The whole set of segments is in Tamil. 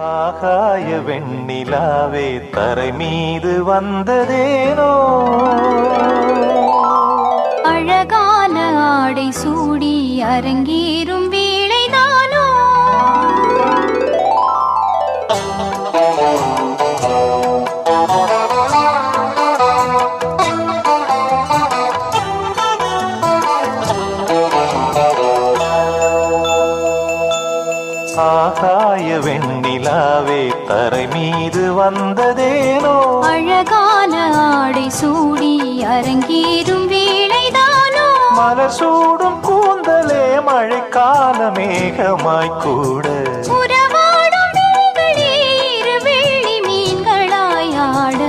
ஆகாய வெண்ணிலாவே தரை மீது வந்ததேனோ, அழகான ஆடை சூடி அரங்கேறும் வேளைதானோ, ஆகாய வெண்ணிலாவே தரை மீது வந்ததேனோ, அழகான ஆடை சூடி அரங்கேறும் வேளைதானோ, மலர் சூடும் கூந்தலே மழைக்கால மேகமாய் கூட, உறவாடும் விழிகளே இரு வெள்ளி மீன்களாய் ஆட,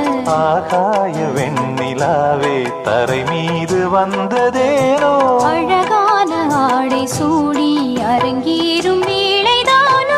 ஆகாய வெண்ணிலாவே தரை மீது வந்ததேனோ, அழகான ஆடை சூடி அரங்கேறும் வேளைதானோ.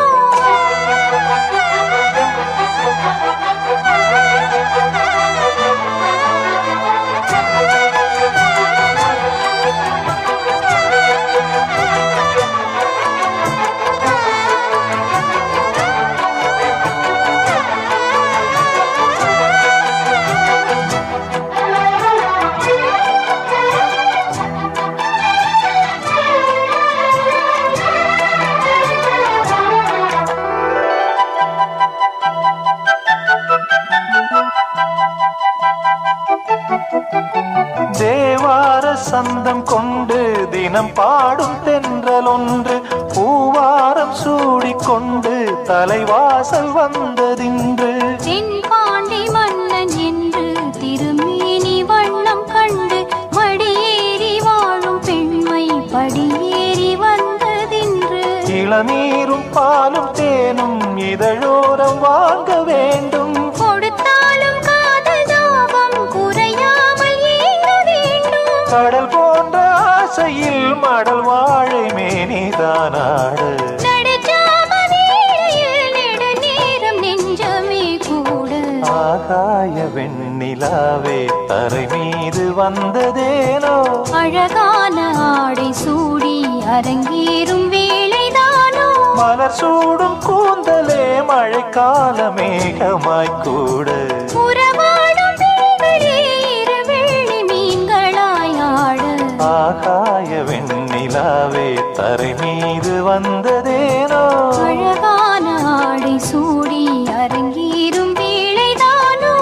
தேவார சந்தம் கொண்டு தினம் பாடும் தென்றல் ஒன்று, பூவாரம் சூடிக்கொண்டு தலைவாசல் வந்ததின்று, தென்பாண்டி மன்னன் என்று திருமேனி வண்ணம் கண்டு மடியேறி வாழும் பெண்மை படியேறி வந்ததின்று, இளநீரும் பாலும் தேனும் இதழோரம் வாங்க வேண்டும், கொடுத்தாலும் காதல் தாபம் குறையாமல் ஏங்க வேண்டும், கடல் போன்ற ஆசையில் மடல் வாழை மேனிதானாடு, நடுஜாம வேளையில் நெடுநேரம் நெஞ்சமே கூட, ஆகாய வெண்ணிலாவே தரை மீது வந்ததேனோ, அழகான ஆடை சூடி அரங்கேறும் வேளைதானோ, மலர் சூடும் கூந்தலே மழைக்கால மேகமாய் கூட, உறவாடும் விழிகளே இரு வெள்ளி மீன்களாய் ஆட, ஆகாய வெண்ணிலாவே தரை மீது வந்ததேனோ, அழகான ஆடை சூடி அரங்கேறும் வேளைதானோ.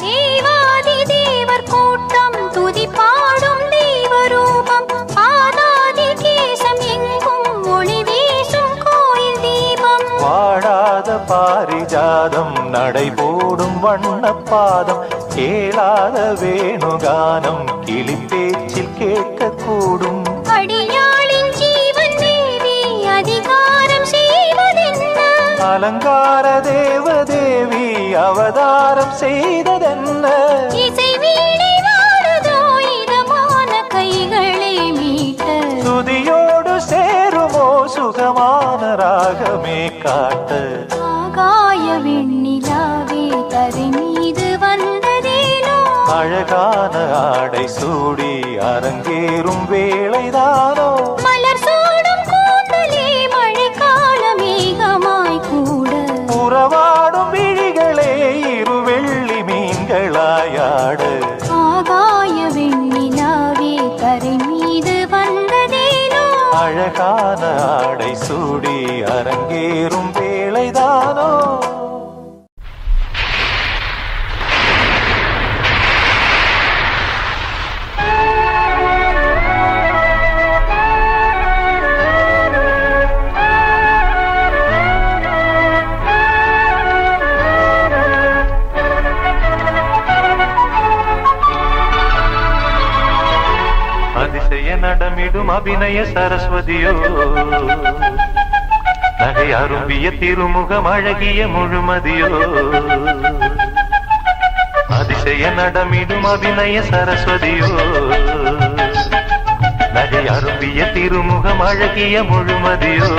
தேவாதி தேவர் கூட்டம் துதி பாடும் தெய்வரூபம், ஆதாதி கேசம் எங்கும் ஒளி வீசும் கோயில் தீபம், வாடாத பாரிஜாதம் நடைபோடும் வண்ணப்பாதம், கேளாத வேணுகானம் கிளி பேச்சில் கேட்கக்கூடும், அடியாளின் ஜீவன் தேவி அதிகாரம் செய்வதென்ன, அலங்கார தேவதேவி அவதாரம் செய்ததென்ன, இசை வீணை வாழுதோ இதமான கைகளை மீட்ட, துதியோடு சேருமோ சுகமான ராகமே காட்ட, ஆகாய வெண்ணிலாவே தரை மீது வந்ததேனோ, அழகான ஆடை சூடி அரங்கேறும் வேளைதானோ, மலர் சூடும் கூந்தலே மழைக்கால மேகமாய் கூட, உறவாடும் விழிகளே இரு வெள்ளி மீன்களாயாடு, ஆகாய வெண்ணிலாவே தரை மீது வந்ததேனோ, அழகான ஆடை சூடி அரங்கேறும் வேளைதானோ. அதிசய நடமிடும் நடமிடும் அபிநய சரஸ்வதியோ நகை அரும்பிய திருமுகம் அழகிய முழுமதியோ அதிசய நடமிடும் அபிநய சரஸ்வதியோ நகை அரும்பிய திருமுகம் அழகிய முழுமதியோ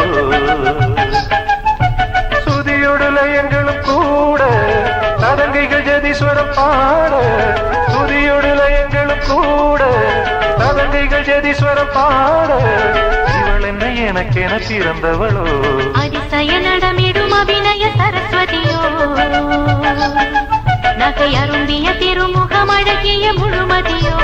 சுதியோடு லயங்களும் கூட சதங்கைகள் ஜதீஸ்வரம் பாட சுதியோடு லயங்களும் கூட சதங்கைகள் ஜதீஸ்வரம் பாட இவள் என்ன எனக்கென பிறந்தவளோ அதிசய நடமிடும் அபிநய சரஸ்வதியோ நகை அரும்பிய திருமுகம் அழகிய முழுமதியோ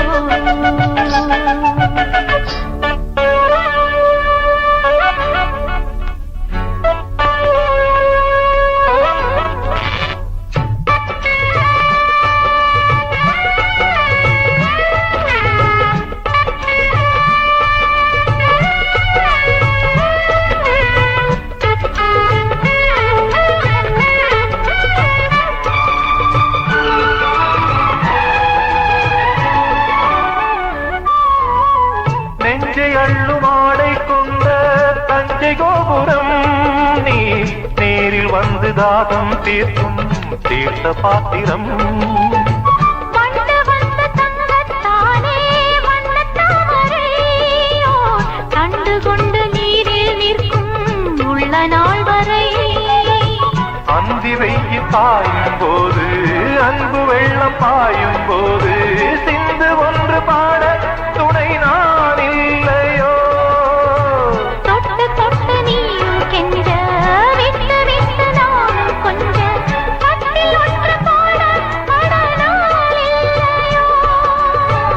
கோபுரம் நீ நேரில் வந்து தாகம் தீர்க்கும் தீர்த்த பாத்திரம் கண்டு கொண்டு நீரில் நிற்கும் உள்ள நாள் வரை அந்தி வெயில் பாயும் போது அன்பு வெள்ளம் பாயும் போது சிந்து ஒன்று பாட துணை நான் இல்லையோ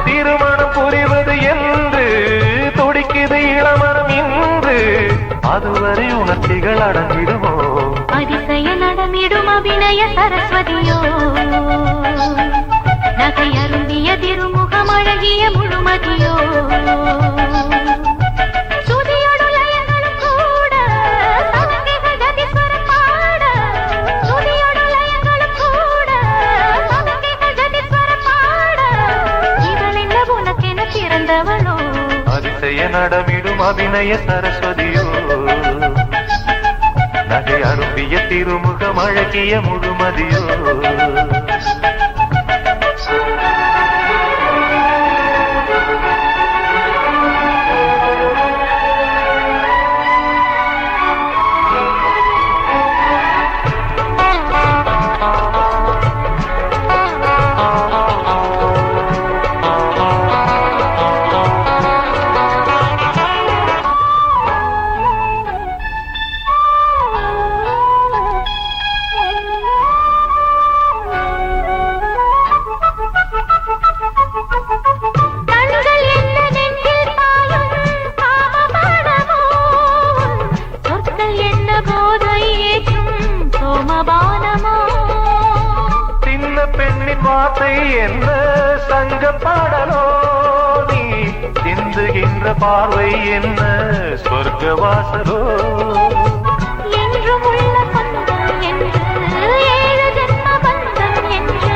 திருமணம் புரிவது என்று துடிக்குது இளமரம் இன்று அதுவரை உணர்ச்சிகள் அடங்கிடுமோ அதிசய நடமிடும் அபிநய சரஸ்வதியோ நகை அரும்பிய திருமுகம் அழகிய முழுமதியோ அதிசய நடமிடும் அபிநய சரஸ்வதியோ நகை அரும்பிய திருமுகம் அழகிய முழுமதியோ சின்ன பெண்ணின் வார்த்தை என்ன சங்க பாடலோ நீ சிந்துகின்ற பார்வை என்ன சொர்க்க வாசலோ என்றும் உள்ள சொந்தம் என்று ஏழு ஜென்ம பந்தம் என்று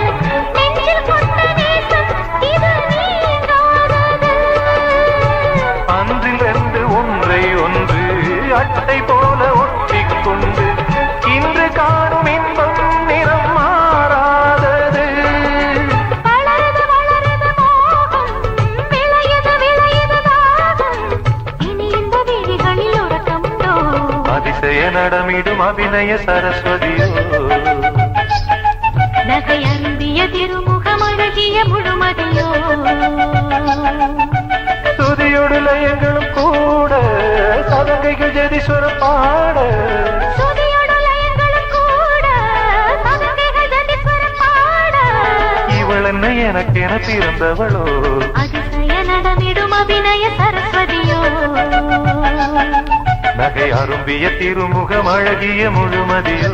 நெஞ்சில் கொண்ட நேசம் இது நீங்காதது அன்றிலிருந்து ஒன்றை ஒன்று அட்டை போல ஒட்டிக்கொண்டு இன்று காணும் இன்பம் நிறம் மாறாதது வளருது வளருது மோகம் விளையுது விளையுது தாகம் இனி இந்த விழிகளில் உறக்கமுண்டோ அதிசய நடமிடும் அபிநய சரஸ்வதியோ நகை அரும்பிய திருமுகம் அழகிய முழுமதியோ சுதியோடு லயங்களும் கூட சதங்கைகள் ஜதீஸ்வரம் பாட இவள் என்ன எனக்கென பிறந்தவளோ அதிசய நடமிடும் அபிநய சரஸ்வதியோ நகை அரும்பிய திருமுகம் அழகிய முழுமதியோ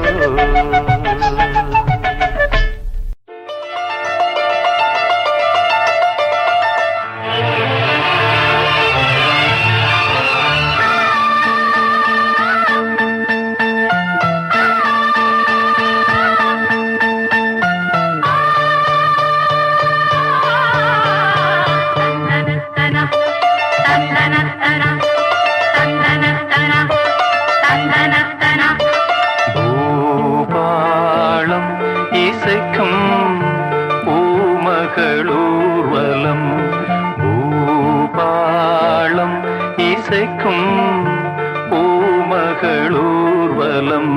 பூமகளூர்வலம்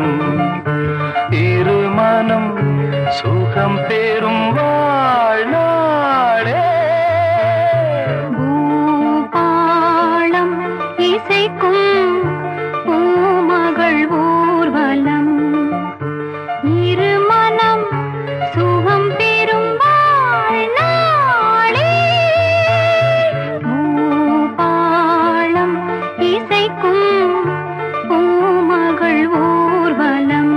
இருமனம் சுகம் பெறும் வாழ்நாளே பூபாளம் இசைக்கும் பூமகள் ஊர்வலம் இருமனம் சுகம் பெறும் வாழ்நாளே பூபாளம் இசைக்கும் பூமகள் ஊர்வலம்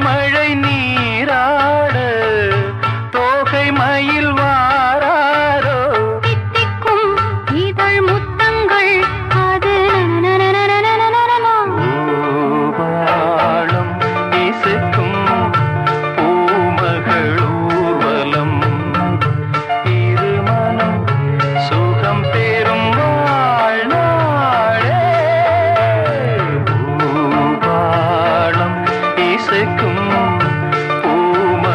மழை நீராட தோகை மயில் வாராரோ தித்திக்கும் இதழ் முத்தங்கள் அது பூபாளம் இசைக்கும் பூமகளூர்வலம் இருமனம் சுகம் பெறும் வாழ்நாளே பூபாளம் இசைக்கும் பூமகளூர்வலம்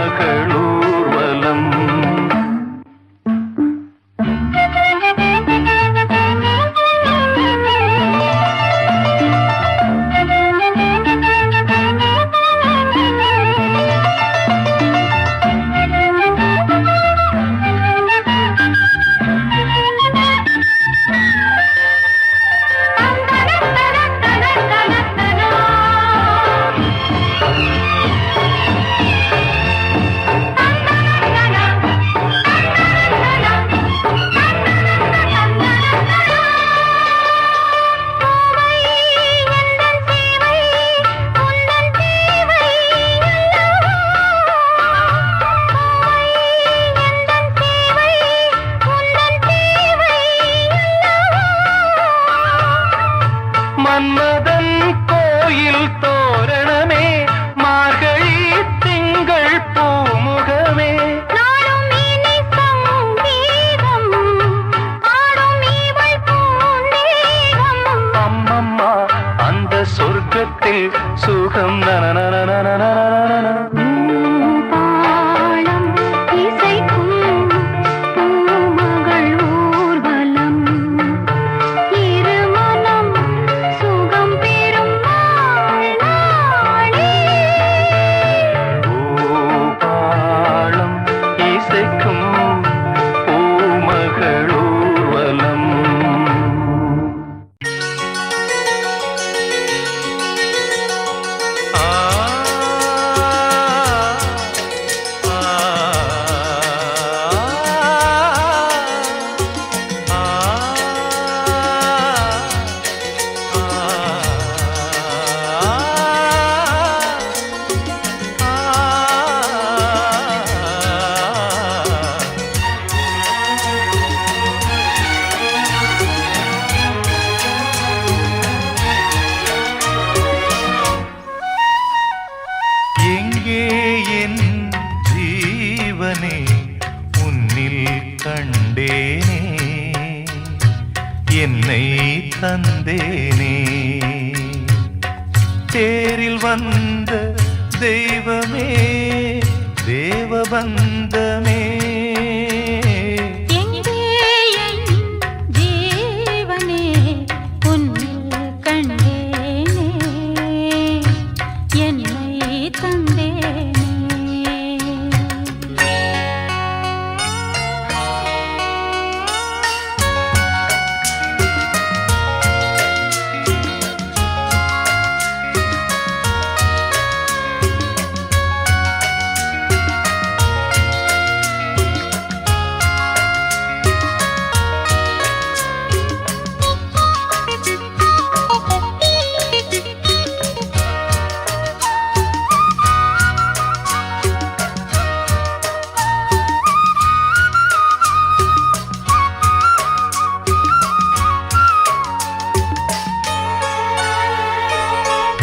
மன்மதன் கோயில் தோரணமே மார்கழி திங்கள் பூமுகமே நாளும் இனி சங்கீதம் பாடும் இவள் பூந்தேகம் அம்மம்மா அந்த சொர்க்கத்தில் சுகம் நனநனநனநனநனநன பூபாளம் இசைக்கும் பூமகள் ஊர்வலம் இருமனம் சுகம் பெறும் வாழ்நாளே பூபாளம் இசைக்கும் பூமகளூர்வலம் ஆ எங்கே என் ஜீவனே உன்னில் கண்டேனே என்னை தந்தேனே தேரில் வந்த தெய்வமே தேவபந்தமே எங்கே என் ஜீவனே உன்னில் கண்டேனே என்னை தந்தேனே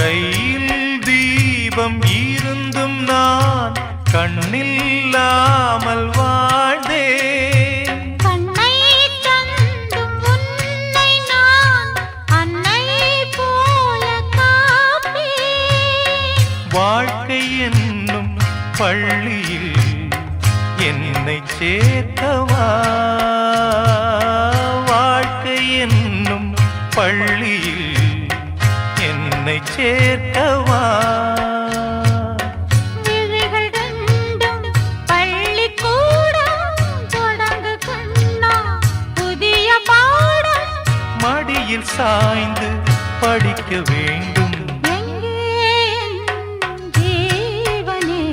கையில் தீபம் இருந்தும் நான் கண்ணில்லாமல் வாழ்ந்தேன். கண்ணை தந்தும் உன்னை நான் அன்னை போல காப்பேன். வாழ்க்கை என்னும் பள்ளியில் என்னை சேர்க்கவா, வாழ்க்கை என்னும் பள்ளியில் என்னை சேர்க்கவா. விழிகள் ரெண்டும் பள்ளிக்கூடம் தொடங்கு கண்ணா புதிய பாடம். மடியில் சாய்ந்து படிக்க வேண்டும். எங்கே என் ஜீவனே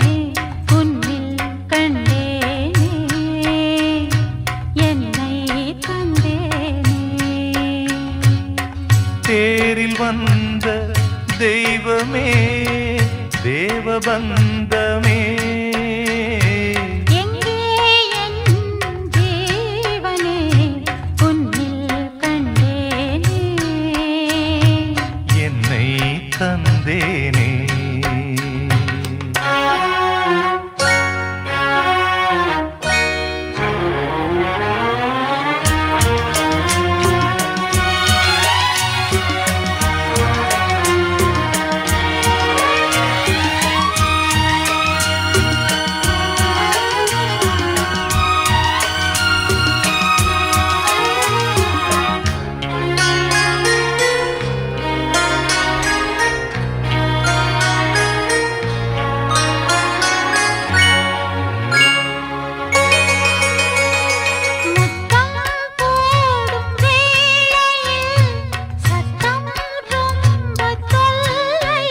உன்னில் கண்டேனே என்னை தந்தேனே. தேரில் வந்த தெய்வமே தேவபந்தமே, எங்கே என் ஜீவனே உன்னில் கண்டேனே என்னை தந்தேனே. முத்தம் போடும் வேளையில் சத்தம் ரொம்ப தொல்லை.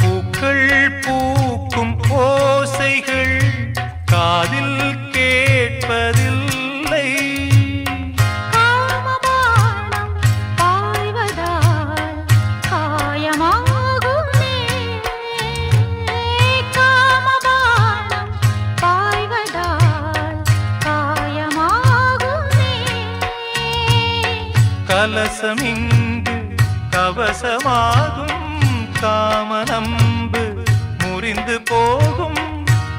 பூக்கள் பூக்கும் ஓசைகள் காதில் கேட்பதில்லை. காமபானம் பாய்வதால் காயமாகுமே. காமபானம் பாய்வதால் காயமாகுமே. கலசமிங்கு கவசமாகும், காமனம்பு முறிந்து போகும்.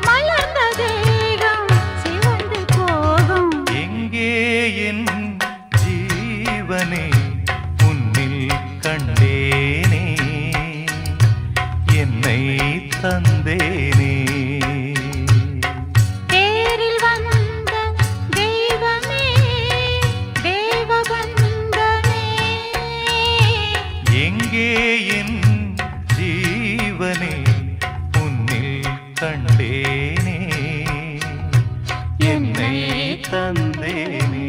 மலர்ந்த தேகம் சிவந்து போகும். எங்கே என் ஜீவனே உன்னில் கண்டேனே என்னை தந்தேனே. தேரில் வந்த தெய்வமே தேவபந்தமே, எங்கே என் ஜீவனே உன்னில் கண்டேனே என்னை தந்தேனே.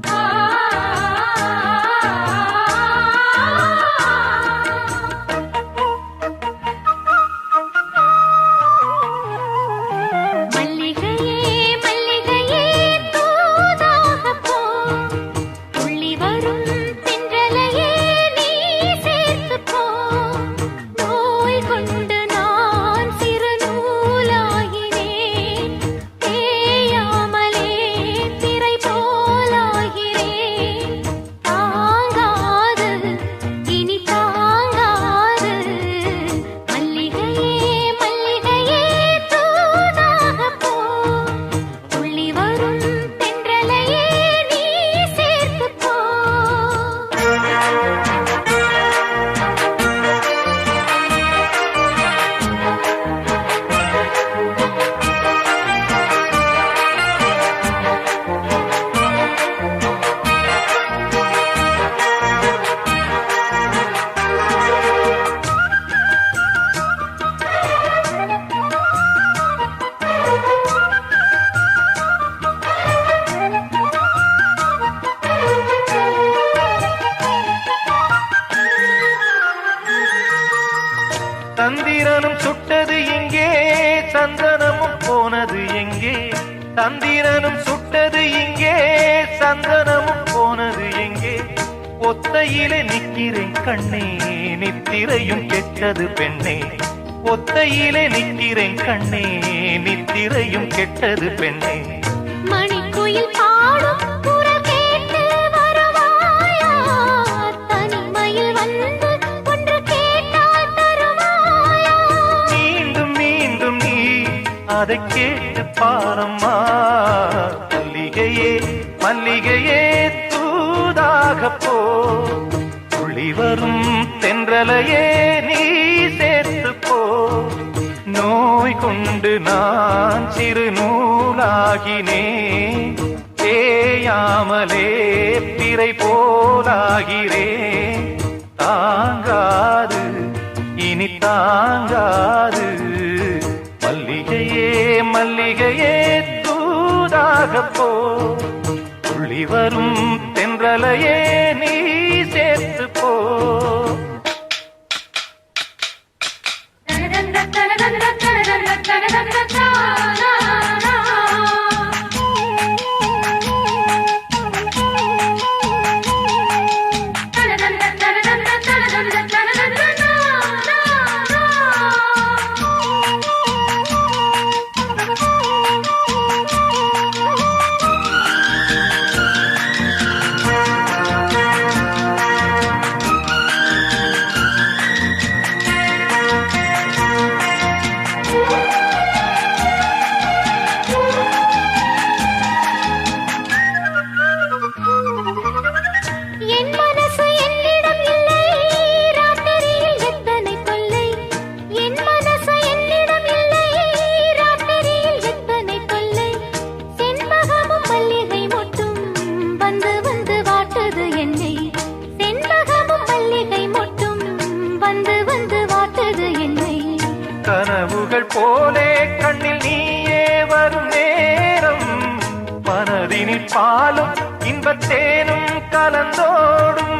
ஆ சந்திரனும் சுட்டது இங்கே, சந்தனமும் போனது எங்கே? ஒத்தையிலே நிற்கிறேன் கண்ணே, நித்திரையும் கெட்டது பெண்ணே. ஒத்தையிலே நிற்கிறேன் கண்ணே, நித்திரையும் கெட்டது பெண்ணே. மணிக்குயில் பாடும் குரல் கேட்டு வருவாயா? தனிமையில் வந்து ஒன்று கேட்டால் தருவாயா? மீண்டும் மீண்டும் நீ அதை கேட்டு பாரம்மா. மல்லிகையே மல்லிகையே தூதாக போ, துளி வரும் தென்றலையே நீ சேர்த்து போ. நோய் கொண்டு நான் சிறு நூலாகினேன், தேயாமலே பிறை போலாகிறேன். தாங்காது இனி தாங்காது, மல்லிகையே மல்லிகையே தூதாக போ, துள்ளி வரும் தென்றலையே நீ சேர்த்து போ. கனவுகள் போலே கண்ணில் நீயே வரும் நேரம், மனதினில் பாலும் இன்பத்தேனும் கலந்தோடும்.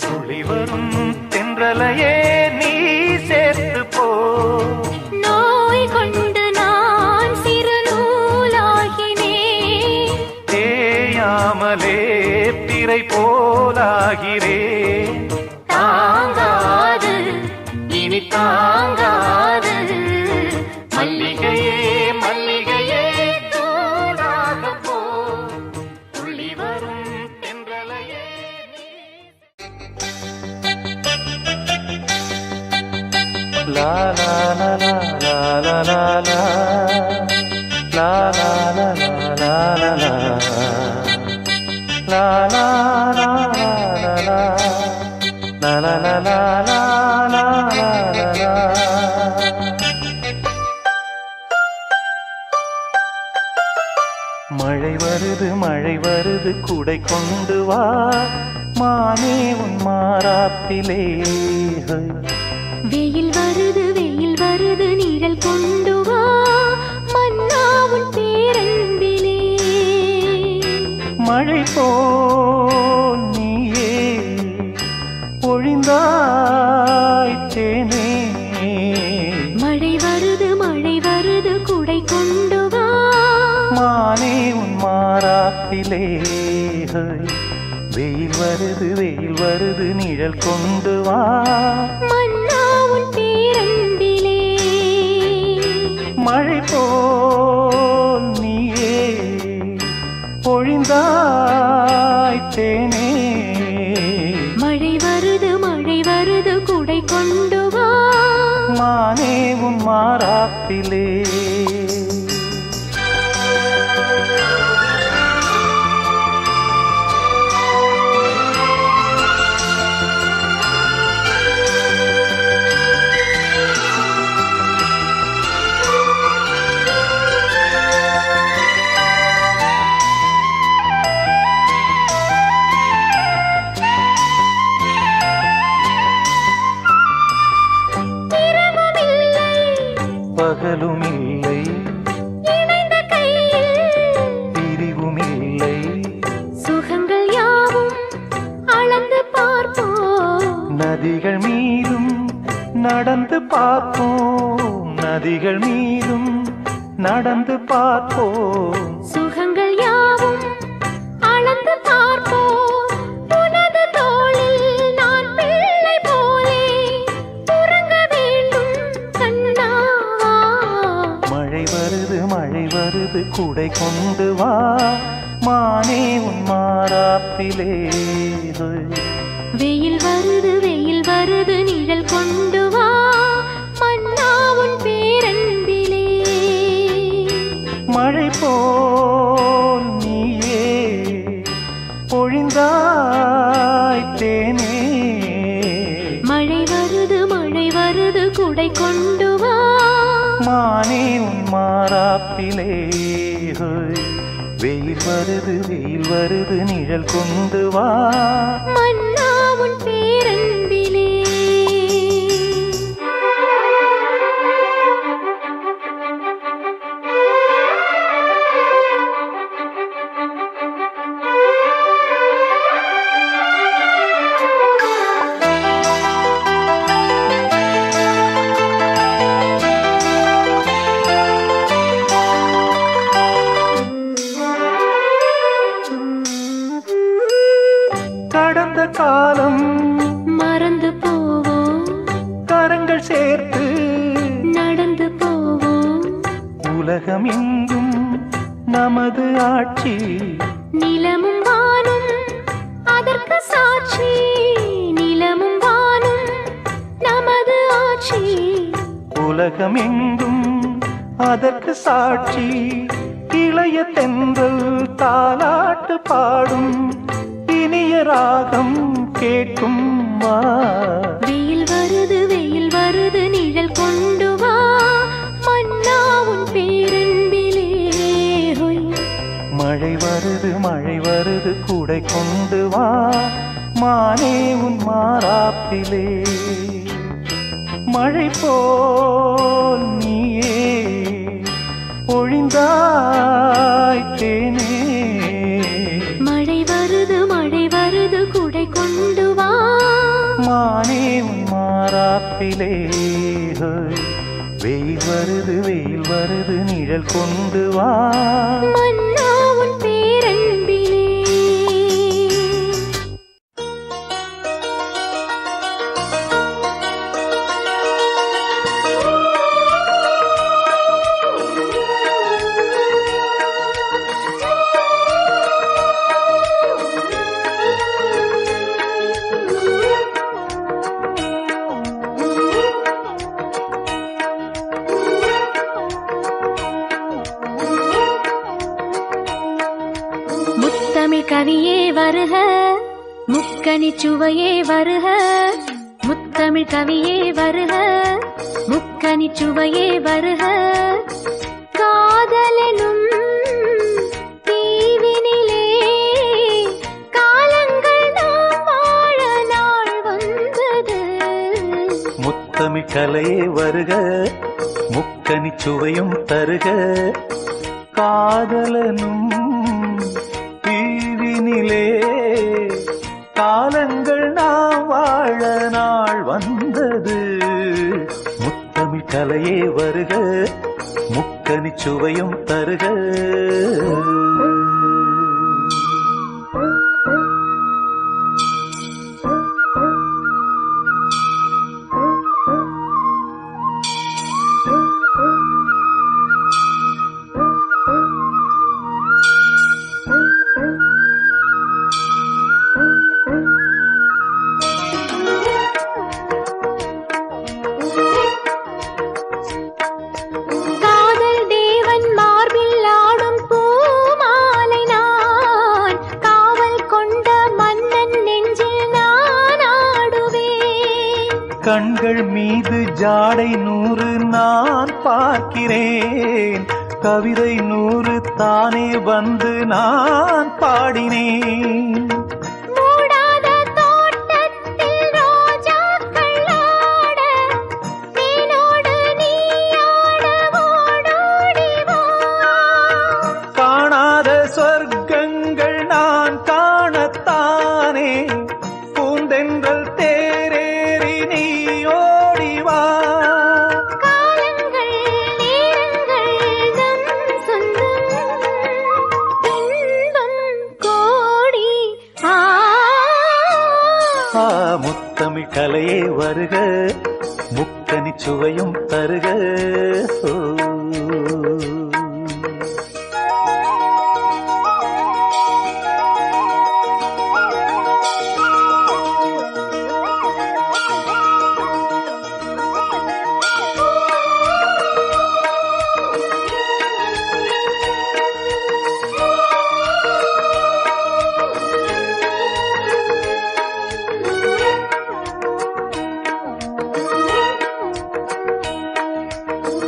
துளி வரும் தென்றலையே நீ சேர்த்து போ. நோய் கொண்டு நான் சிறு நூலாகினேன், தேயாமலே பிறை போலாகிறேன். தாங்காது இனி தாங்காது, மல்லிகையே மல்லிகையே தூதாக போ, துள்ளி வரும் தென்றலையே நீ. லா லா லா லா லா லா லா லா லா லா லா லா லா la la la la la la la la la la la la la. மழை வருது குடை கொண்டு வா, மானே உன் மாறாப்பிலே. வெயில் வருது நீரல் கொண்டு வா, மன்னா உன் பேரன்பிலே. மழை போல் நீயே பொழிந்தாய் தேனே. மழை வருது குடை கொண்டு வா, மானே உன் மாறாப்பிலே. வெயில் வருது நிழல் கொண்டு வா, மன்னா உன் பேரன்பிலே. மழை போல் நீயே பொழிந்தாய் தேனே. மழை வருது குடை கொண்டு வா, மானே உன் மாறாப்பிலே. பகலும் இல்லை நதிகள் மீதும் நடந்து பார்ப்போம், நதிகள் மீதும் நடந்து பார்ப்போம். சுகங்கள் யாவும் அளந்து பார்ப்போம். உனது தோளில் நான் பிள்ளை போலே உறங்க வேண்டும் கண்ணாவா. மழை வருது குடை கொண்டு வா, மானே உன் மாறாப்பிலே. வெயில் வருது நிழல் கொண்டு வா, மன்னா உன் பேரன்பிலே. மழை போல் நீயே பொழிந்தாய் தேனே. மழை வருது குடை கொண்டு வா, மானே உன் மாறாப்பிலே. வெயில் வருது நிழல் கொண்டு வா, மன்னா உன் பேரன்பிலே. கடந்த காலம் மறந்து போவோம், கரங்கள் சேர்த்து நடந்து போவோம். உலகம் எங்கும் நமது ஆட்சி, நிலமும் வானும் அதற்கு சாட்சி. நிலமும் வானும் நமது ஆட்சி. உலகம் எங்கும் அதற்கு சாட்சி. இளைய தென்றல் தாலாட்டு பாடும், இனிய ராகம் கேட்கும் வா. வெயில் வருது நிழல் கொண்டு வா, மன்னா உன் பேரன்பிலே. மழை வருது குடை கொண்டு வா, மானே உன் மாறாப்பிலே. மழை போல் நீயே பொழிந்தாய் தேனே. மழை வருது குடை கொண்டு வா, மானே உன் மாறாப்பிலே. வெயில் வருது நிழல் கொண்டு வா, மன்னா உன் பேரன்பிலே. முத்தமிழ் கவியே வருக, முக்கனி சுவையே வருக. முத்தமிழ் கவியே வருக, முக்கனி சுவையே வருக. காதலெனும் தீவினிலே காலங்கள் நாம் வாழ நாள் வந்தது. முத்தமிழ் கலையே வருக, முக்கனி சுவையும் தருக. காதலனும் தீவினிலே காலங்கள் நாம் வாழ நாள் வந்தது. முத்தமிழ் கலையே வருக, முக்கனி சுவையும் தருக. கண்கள் மீது ஜாடை 100 நான் பார்க்கிறேன். கவிதை 100 தானே வந்து நான் பாடினேன். காணாத சொர்க்கங்கள் நான் காணத்தானே பூந்தென்றல் தேரேறி முத்தமிழ் கலையே வருக, முக்கனி சுவையும் தருக. ஓ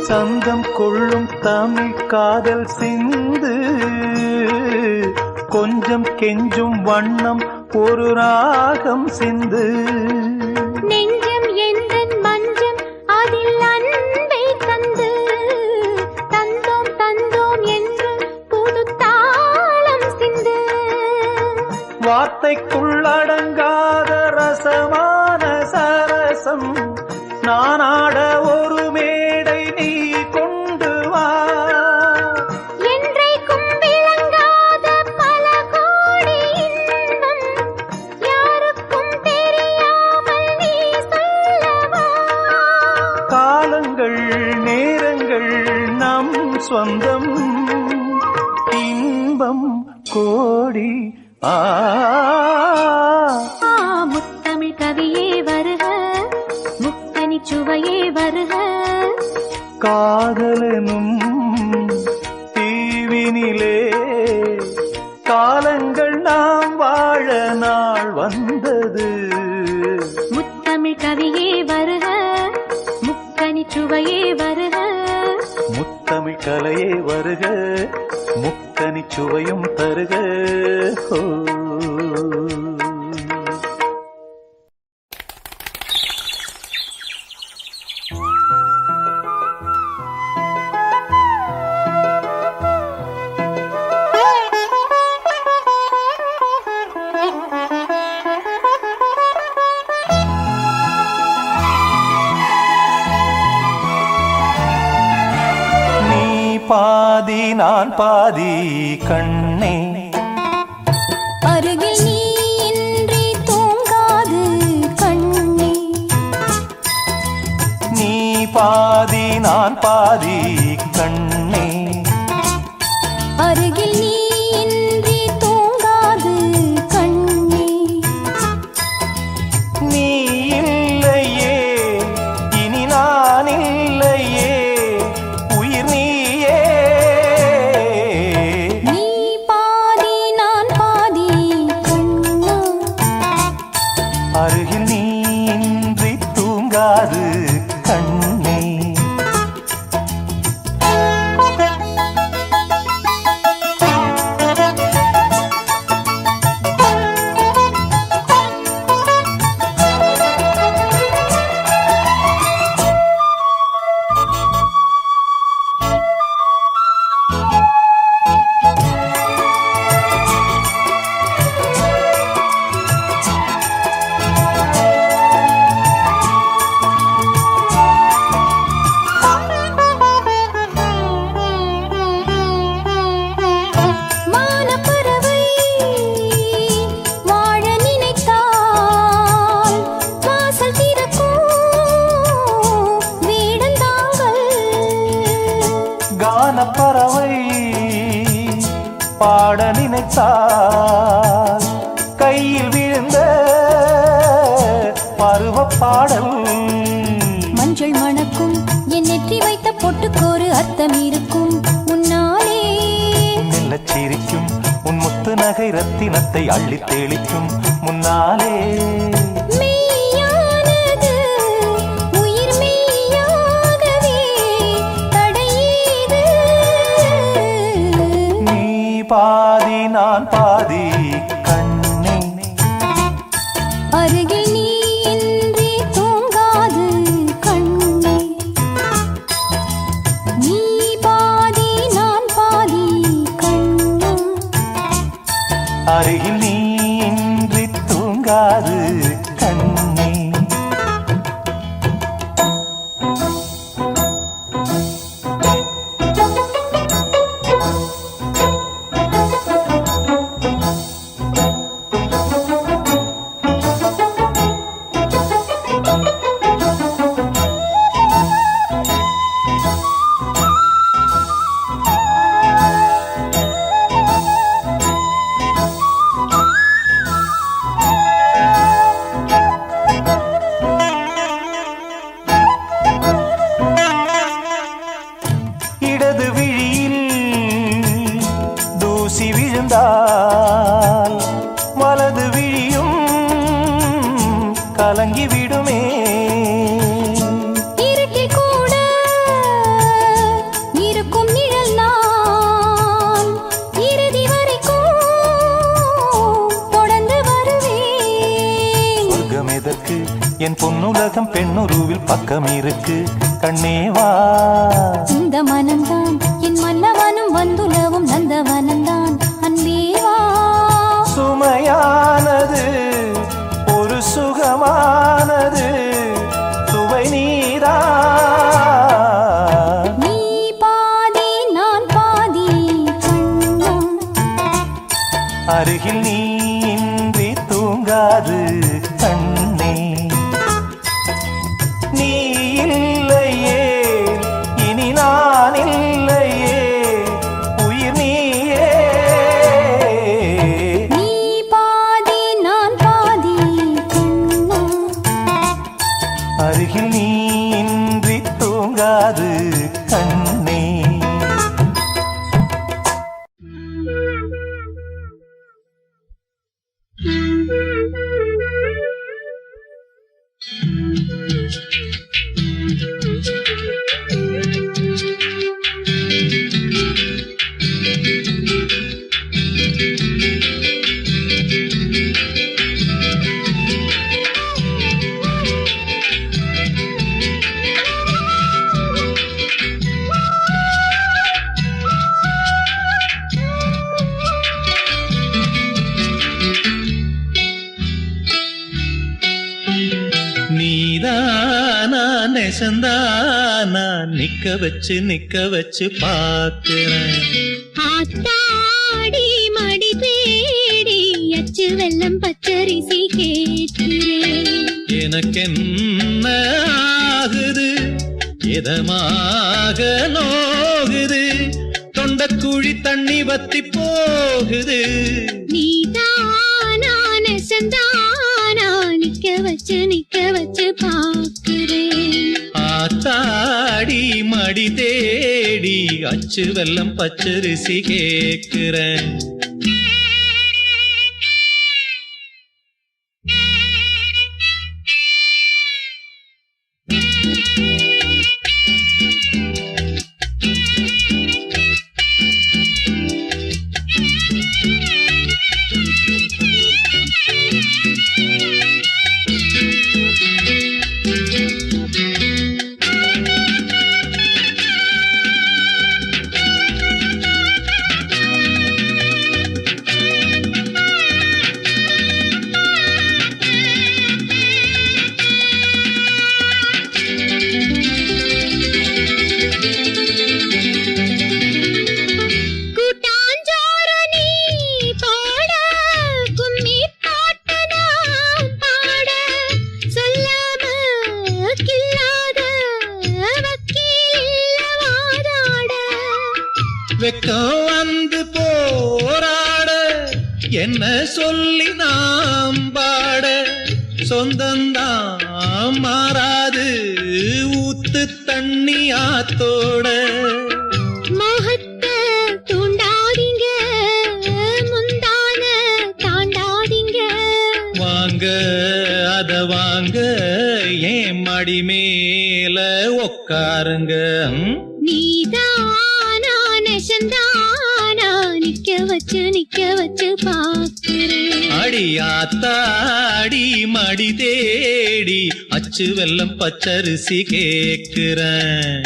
சந்தம் கொள்ளும் தமிழ் காதல் சிந்து, கொஞ்சம் கெஞ்சும் வண்ணம் ஒரு ராகம் சிந்து. நெஞ்சம் எந்தன் மஞ்சம் அதில் அன்பை தந்து, தந்தோம் தந்தோம் என்று புது தாளம் சிந்து. வார்த்தைக்குள்ளடங்காத ரசமான சரசம் நானாட ஒரு மேடை நீ கொண்டு வா. என்றைக்கும் விளங்காத பல கோடி இன்பம் யாருக்கும் தெரியாமல் நீ சொல்லவா. காலங்கள் நேரங்கள் நம் சொந்தம், இன்பம் கோடி. முத்தமிழ் கவியே வருக, முக்கனி சுவையே வருக. காதலனும் தீவினிலே காலங்கள் நாம் வாழ நாள் வந்தது. முத்தமிழ் கவியே வருக, முக்கனி சுவையே வருக. முத்தமிழ் கலையே வருக, முக்கனி சுவையும் தருக. ஓ பாதி நான் பாதி கண்ணே, அருகில் நீ இன்றி தூங்காது கண்ணே. நீ பாதி நான் பாதி கண்ணே, அருகில் நீ இன்றி தூங்காது கண்ணே. நீ இல்லையே இனி நான் இல்லையே, உயிர் நீயே. நீ பாதி நான் பாதி கண்ணா, அருகில் நீ இன்றி தூங்காது கண்ணே. பறவை பாட நினைத்தால் கையில் விழுந்த பருவ பாடல். மஞ்சள் மணக்கும் என் நெற்றி வைத்த பொட்டுக்கோரு அர்த்தம் இருக்கும் முன்னாலே. மெல்லச் சிரிக்கும் உன் முத்து நகை ரத்தினத்தை அள்ளி தெளிக்கும் முன்னாலே. பாதி நான் பாதி கண்ணே, அருகில் நீ இன்றி தூங்காது கண்ணே. நீ பாதி நான் பாதி கண்ணா, அருகில் நீ இன்றி தூங்காது கண்ணே. கலங்கி விடுமே. இருட்டில் கூட இருக்கும் நிழல் நான் இறுதி வரைக்கும் தொடர்ந்து வருவேன். சொர்க்கம் எதற்கு என் பொன்னுலகம் பெண்ணுருவில் பக்கம் இருக்கு கண்ணேவா. இந்த மனம்தான் என் மன்னவனும் வந்துலவும் நந்தவனம்தான் அன்பேவா. சுமையானது ஒரு சுகமானது சுவை நீரா. நீ பாதி நான் பாதி கண்ணா. அருகில் நீ இன்றி தூங்காது கண்ணே. நீ இல்லையே இனி நான் இல்லையே உயிர் நீயே. நீ பாதி நான் பாதி கண்ணா. அருகில் நீ இன்றி தூங்காது கண்ணே. நீதானா நெசந்தானா நிக்க வச்சு பாக்குறேன். ஆத்தாடி மடி தேடி அச்சு வெள்ளம் பச்சரிசி கேட்கிறேன். எனக்கென்ன ஆகுது இதமாக நோகுது தொண்டக்குழி தண்ணி வத்தி போகுது. நீதானா நெசந்தானா நிக்க வச்சு பாக்குறேன். ஆத்தாடி மடி தேடி அச்சு வெள்ளம் பச்சரிசி கேக்குறேன். வெக்கம் வந்து போராட என்ன சொல்லி நாம் பாட சொந்தந்தான் மாறாது ஊத்து தண்ணி ஆத்தோட. மோகத்தை தூண்டாதீங்க முந்தான தாண்டாதீங்க. வாங்க அத வாங்க ஏன் மடி மேல உக்காருங்க. நீதானா நெசந்தானா நிக்க வச்சு பாக்குறேன். அடியாத்தாடி மடி தேடி அச்சு வெள்ளம் பச்சரிசி கேக்குறேன்.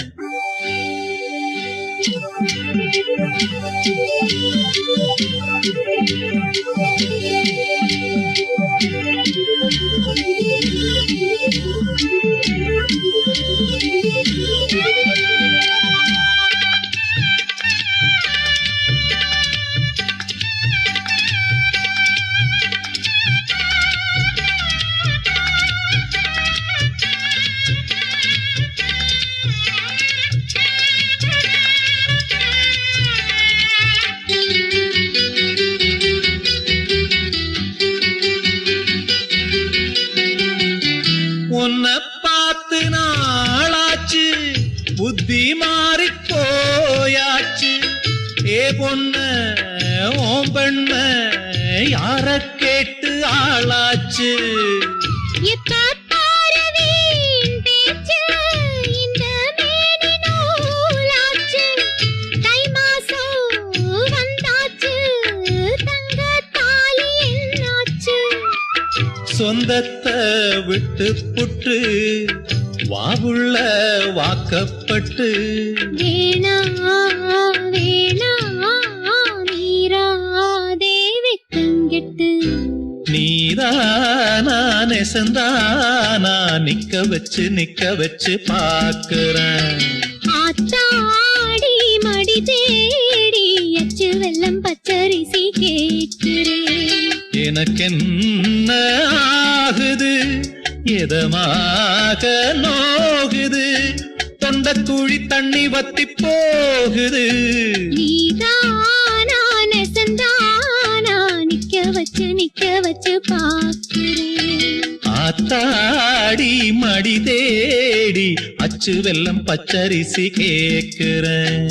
உன்னை பார்த்து நாளாச்சு புத்தி மாறி போயாச்சு. ஏ பொண்ண ஓம் பெண்ண யார கேட்டு ஆளாச்சு. எப்ப பாரு வீண் பேச்சு, இந்த மேனி நூலாச்சு. தை மாசம் வந்தாச்சு, தங்க தாலி என்னாச்சு. சொந்தத்தை விட்டு புட்டு வாவுள்ள வாக்கப்பட்டு வேணா வேணா மீராதே வெக்கங்கெட்டு. நீதானா நெசந்தானா நிக்க வச்சு பாக்குறேன். ஆத்தாடி மடி தேடி அச்சு வெல்லம் பச்சரிசி கேட்கிறேன். எனக்கென்ன ஆகுது எதமாக நோகுது, தொண்டக்குழி தண்ணி வத்தி போகுது. நீதானா நெசந்தானா நிக்க வச்சு பாக்குறேன். ஆத்தாடி மடி தேடி அச்சு வெல்லம் பச்சரிசி கேக்குறேன்.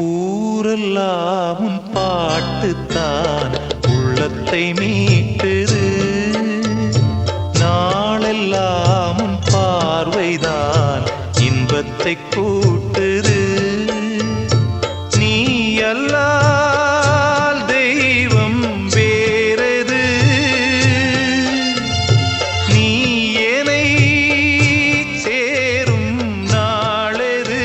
ஊரெல்லாம் உன் பாட்டுத்தான் உள்ளத்தை மீட்டுது, நாளெல்லாம் உன் பார்வைதான் இன்பத்தை கூட்டுது. நீ அல்லால் தெய்வம் வேறது, நீ என்னை சேரும் நாளெது.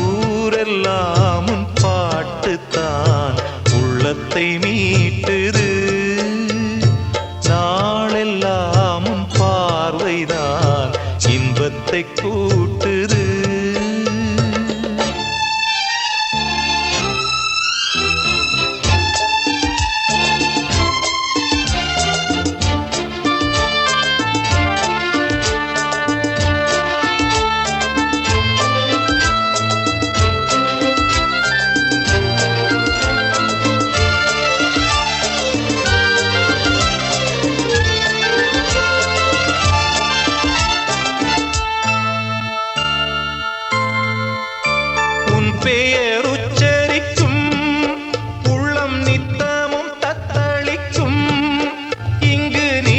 ஊரெல்லாம் உன் பாட்டுத்தான் உள்ளத்தை மீட்டுது, நாளெல்லாம் உன் பார்வைதான் இன்பத்தை கூட்டுது. பெயர் உச்சரிக்கும் உள்ளம் நித்தமும் தத்தளிக்கும். இங்கு நீ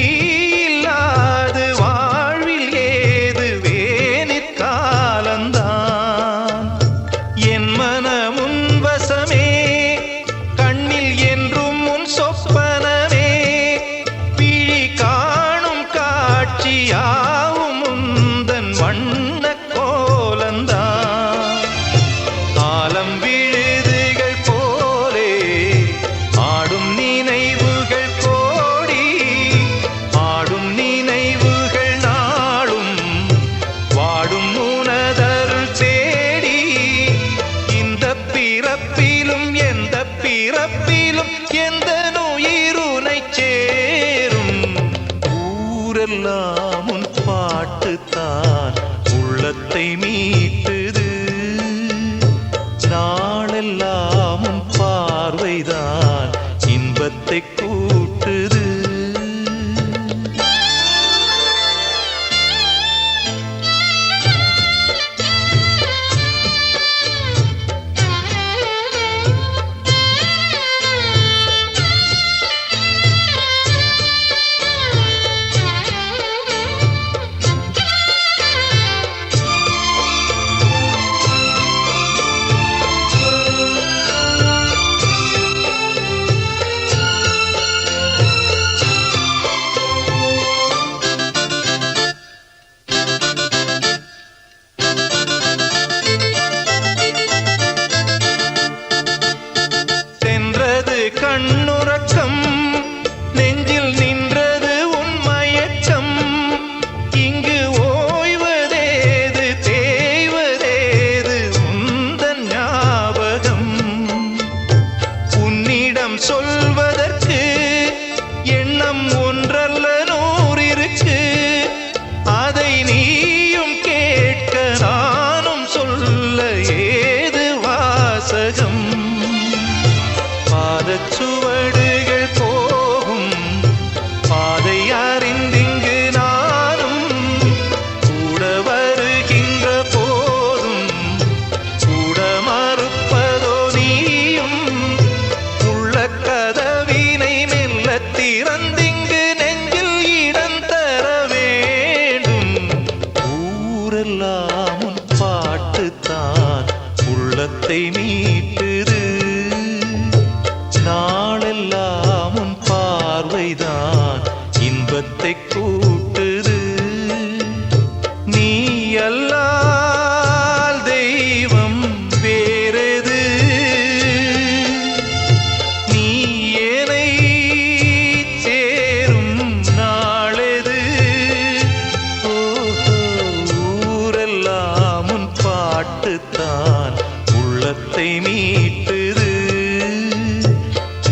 இல்லாது வாழ்வில் ஏது வேணிற்காலந்தான். என் மனமுன் வசமே, கண்ணில் என்றும் உன் சொப்பனமே, பிழி காணும் காட்சியாவும் உந்தன் வண்ண கோலந்தான். ஆலம் வாசகம் பாதச்சுவடுகள் போகும் பாதை அறிந்திங்கு நானும் கூட வருகின்ற போதும் கூட மறுப்பதோ நீயும் உள்ள கதவினை மெல்ல திறந்திங்கு நெஞ்சில் இடம் தர வேண்டும். ஊரெல்லாம் உன் பாட்டுத்தான் உள்ளத்தை மீட்டுது, நாளெல்லாம் உன் பார்வைதான் இன்பத்தை கூட்டுது. நீ அல்லால் தெய்வம் வேறெது, நீ ஏனை சேரும் நாளெது. ஊரெல்லாம் உன் பாட்டுத்தான் உள்ளத்தை மீட்டுது,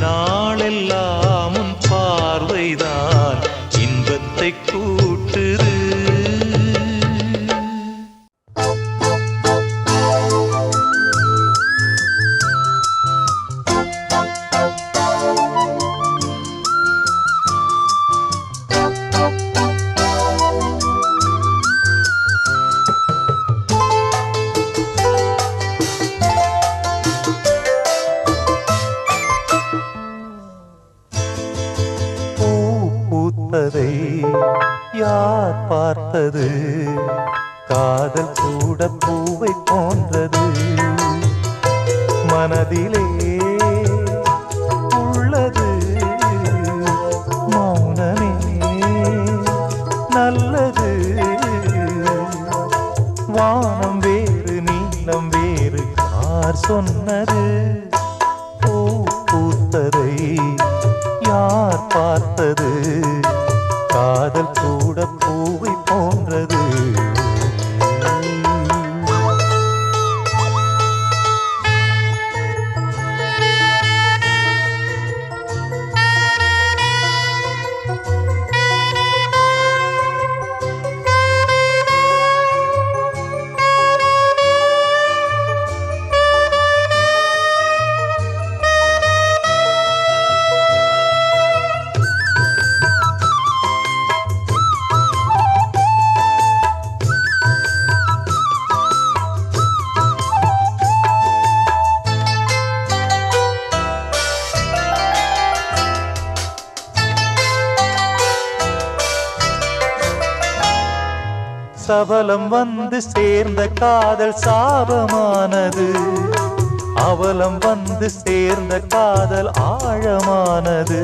நாளெல்லாம் உன் பார்வைதான் இன்பத்தை கூட்டுது. பூத்ததை யார் பார்த்தது, காதல் கூட பூவை போன்றது. மனதிலே உள்ளது மௌனமே நல்லது. வானம் வேறு நீளம் வேறு யார் சொன்னது. பூத்ததை யார் பார்த்தது, காதல் கூட பூவை போன்றது. சபலம் வந்து சேர்ந்த காதல் சாபமானது, அவலம் வந்து சேர்ந்த காதல் ஆழமானது.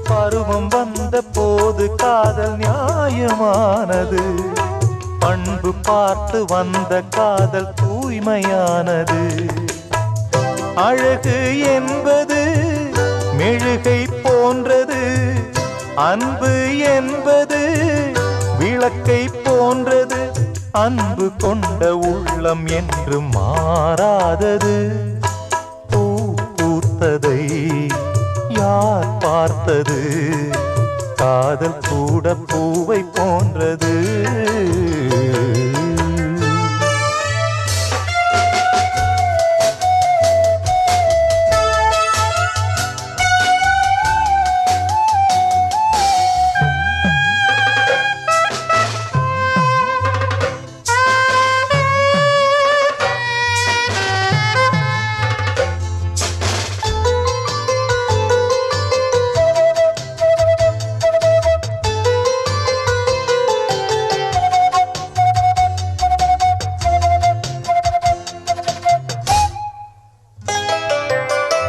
பருவம் வந்த போது காதல் நியாயமானது, பண்பு பார்த்து வந்த காதல் தூய்மையானது. அழகு என்பது மெழுகை போன்றது, அன்பு என்பது விளக்கை போன்றது. அன்பு கொண்ட உள்ளம் என்று மாறாதது. பூத்ததை யார் பார்த்தது, காதல் கூட பூவை போன்றது.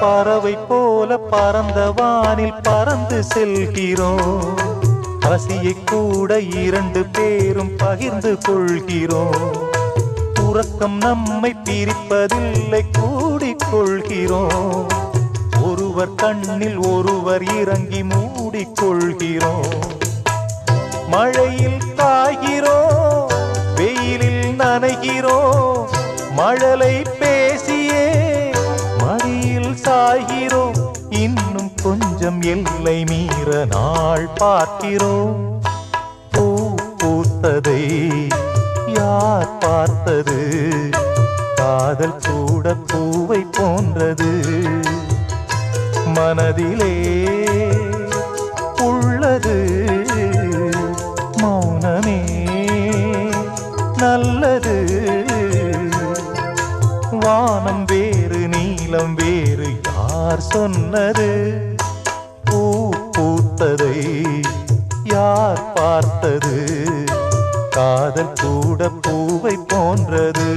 பறவை போல பறந்த வானில் பறந்து செல்கிறோம். பசியை கூட இரண்டு பேரும் பகிர்ந்து கொள்கிறோம். உறக்கம் நம்மை பிரிப்பதில்லை, கூடிக்கொள்கிறோம். ஒருவர் கண்ணில் ஒருவர் இறங்கி மூடிக்கொள்கிறோம். மழையில் காய்கிறோம், வெயிலில் நனைகிறோம். மழலை பேசியே மடியில் சாய்கிறோம். இன்னும் கொஞ்சம் எல்லை மீற நாள் பார்க்கிறோம். பூத்ததை யார் பார்த்தது, காதல் கூட பூவை போன்றது மனதிலே உள்ளது மௌனமே நல்லது வானம் வேறு நீலம் வேறு யார் சொன்னது பூ பூத்ததை யார் பார்த்தது காதல் கூட பூவை போன்றது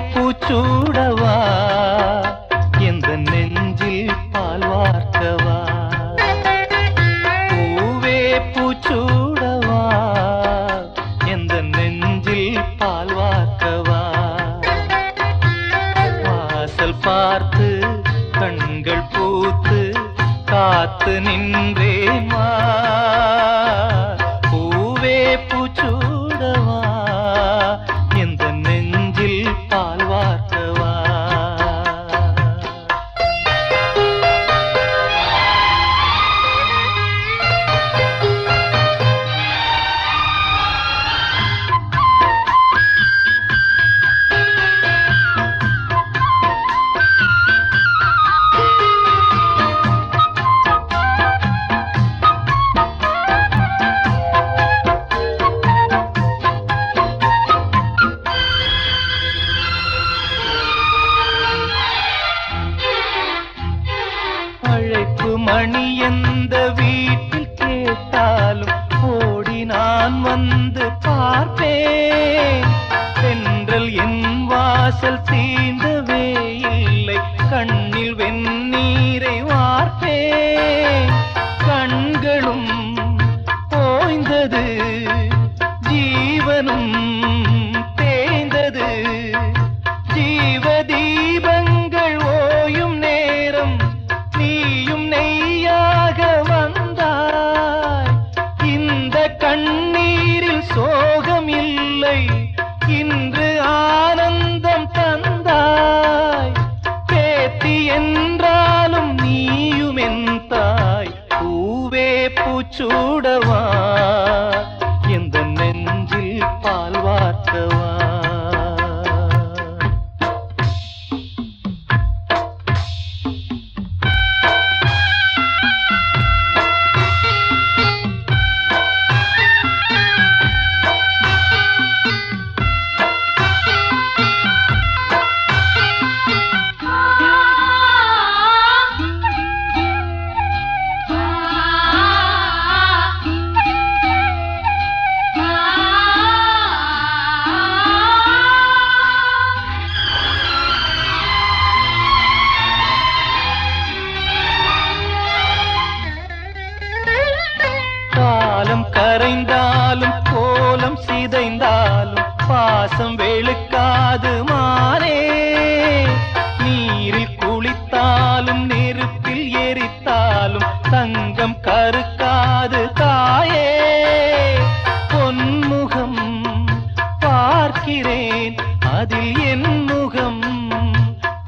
பூச்சூடவா எந்த நெஞ்சில் பால் வார்க்கவா பூவே பூச்சூடவா எந்த நெஞ்சில் பால் வார்க்கவா வாசல் பார்த்து கண்கள் பூத்து காத்து நின்றேன் வா பூவே பூச்சூடவா எந்த நெஞ்சில் பால் வார்க்கவா மணி எந்த வீட்டில் கேட்டாலும் ஓடி நான் வந்து பார்ப்பேன் தென்றல் என் வாசல் தீண்டவே இல்லை கண்ணில் வெந்நீரை வார்ப்பேன் கண்களும் ஓய்ந்தது ஜீவனும் தேய்ந்தது ஜீவ தீபங்கள் ஓயும் நேரம் நீயும் நெய்யாக வந்தாய் இந்த கண்ணீரில் சோகம் இல்லை இன்று ஆனந்தம் தந்தாய் பேத்தி என்றாலும் நீயும் என் தாய் பூவே பூச்சூடவா எந்த நெஞ்சில் பால் வார்க்கவா கரைந்தாலும் கோலம் சிதைந்தாலும் பாசம் வெளுக்காது மானே நீரில் குளித்தாலும் நெருப்பில் எரித்தாலும் தங்கம் கருக்காது தாயே பொன்முகம் பார்க்கிறேன் அதில் என் முகம்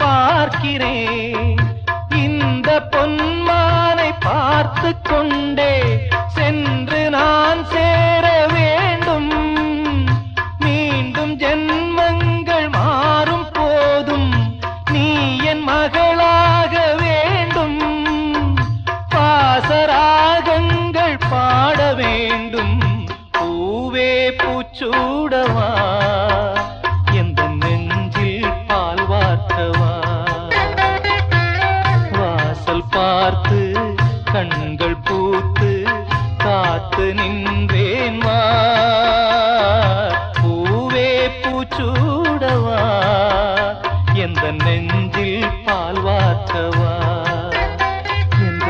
பார்க்கிறேன் இந்த பொன்மானை பார்த்து கொண்டே சென்று நான் சேர வேண்டும் மீண்டும் ஜென்மங்கள் மாறும் போதும் நீ என் மகளாக வேண்டும் பாசராகங்கள் பாட வேண்டும் பூவே பூச்சூடவா எந்த நெஞ்சில் பால் வார்க்கவா வாசல் பார்த்து கண்கள் பூத்து காத்து நின்றேன் வா பூவே பூச்சூடவா எந்த நெஞ்சில் பால் வார்க்கவா எந்த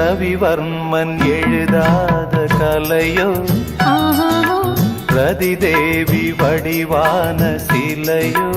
ரவிவர்மன் எழுதாத கலையோ ரதி தேவி வடிவான சிலையோ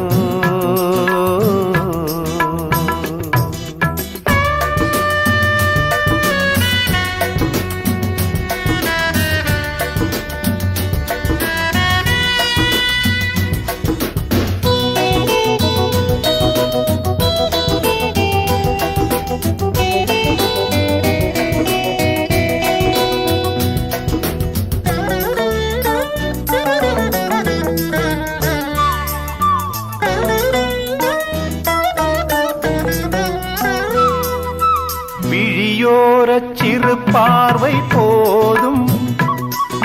விழியோரச் சிறு பார்வை போதும்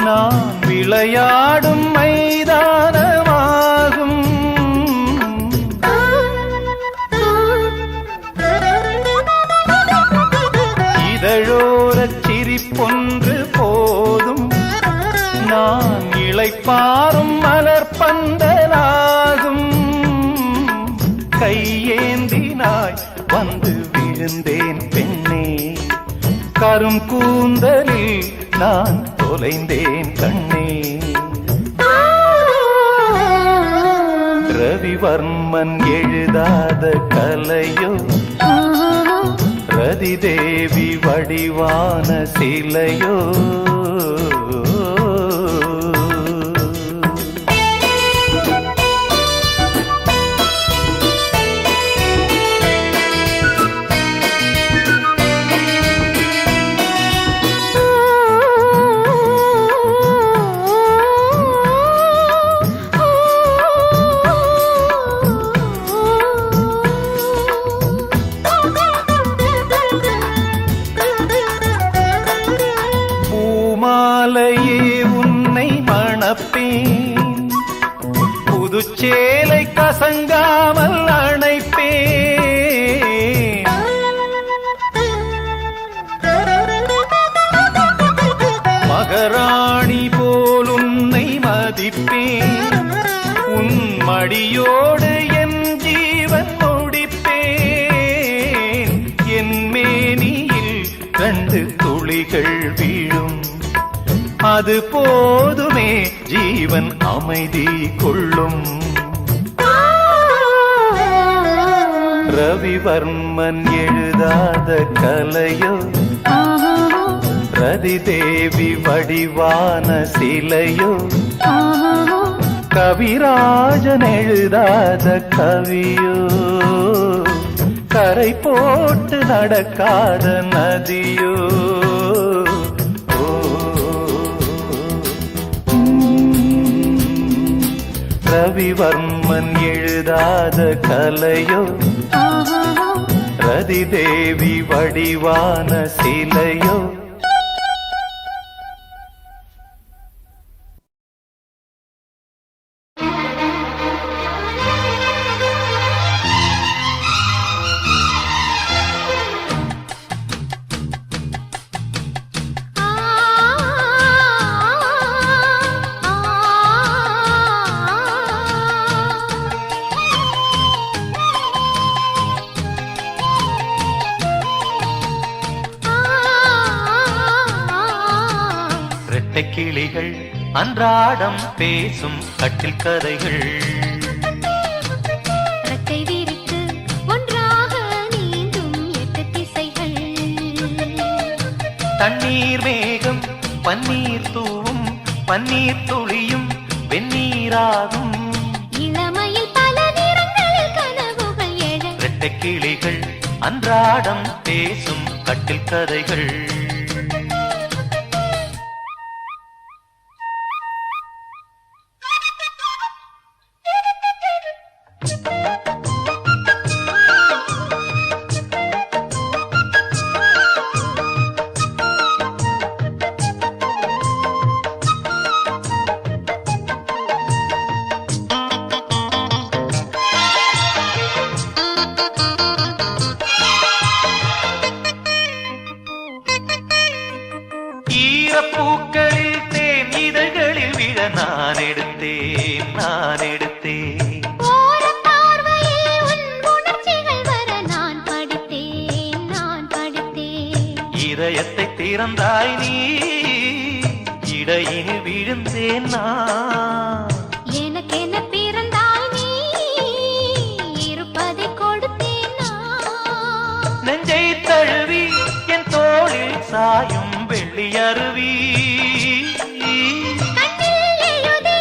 நான் விளையாடும் மைதானமாகும் இதழோரச் சிரிப்பொன்று போதும் நான் இளைப்பாறும் மலர்பந்தலாகும் கையேந்தினாய் வந்து விழுந்தேன் பெண்ணே கரும் கூந்தலில் நான் தொலைந்தேன் கண்ணே ரவிவர்மன் எழுதாத கலையோ ரதி தேவி வடிவான சிலையோ மாலையே உன்னை மணப்பேன் புதுச்சேலை கசங்காமல் அணைப்பேன் மகராணி போல் உன்னை மதிப்பேன் உன் மடியோடு என் ஜீவன் முடிப்பேன் என் மேனியில் 2 துளிகள் வீழும் அது போதுமே ஜீவன் அமைதி கொள்ளும் ரவிவர்மன் எழுதாத கலையோ ரதி தேவி வடிவான சிலையோ கவிராஜன் எழுதாத கவியோ கரை போட்டு நடக்காத நதியோ ரவிவர்மன் எழுதாத கலையோ ரதி தேவி வடிவான சிலையோ கிளிகள் அன்றாடம் பேசும் கட்டில் கதைகள் ரெக்கை விரித்து ஒன்றாக நீந்தும் 8 திசைகள் தண்ணீர் மேகம் பன்னீர் தூவும் பன்னீர் துளியும் வெந்நீராகும் இளமையில் பல நிறங்களில் கனவுகள் எழ ரெட்டை கிளிகள் அன்றாடம் பேசும் கட்டில் கதைகள் பூக்களில் தேன் இதழ்களில் விழ நான் எடுத்தேன் இதயத்தை திறந்தாய் நீ, இடையினில் விழுந்தேன் நான். எனக்கென பிறந்தாய் நீ, இருப்பதை கொடுத்தேன் நான். நெஞ்சை தழுவி என் தோளில் சாயும் வெள்ளி அருவி, கண்ணில் எழுதி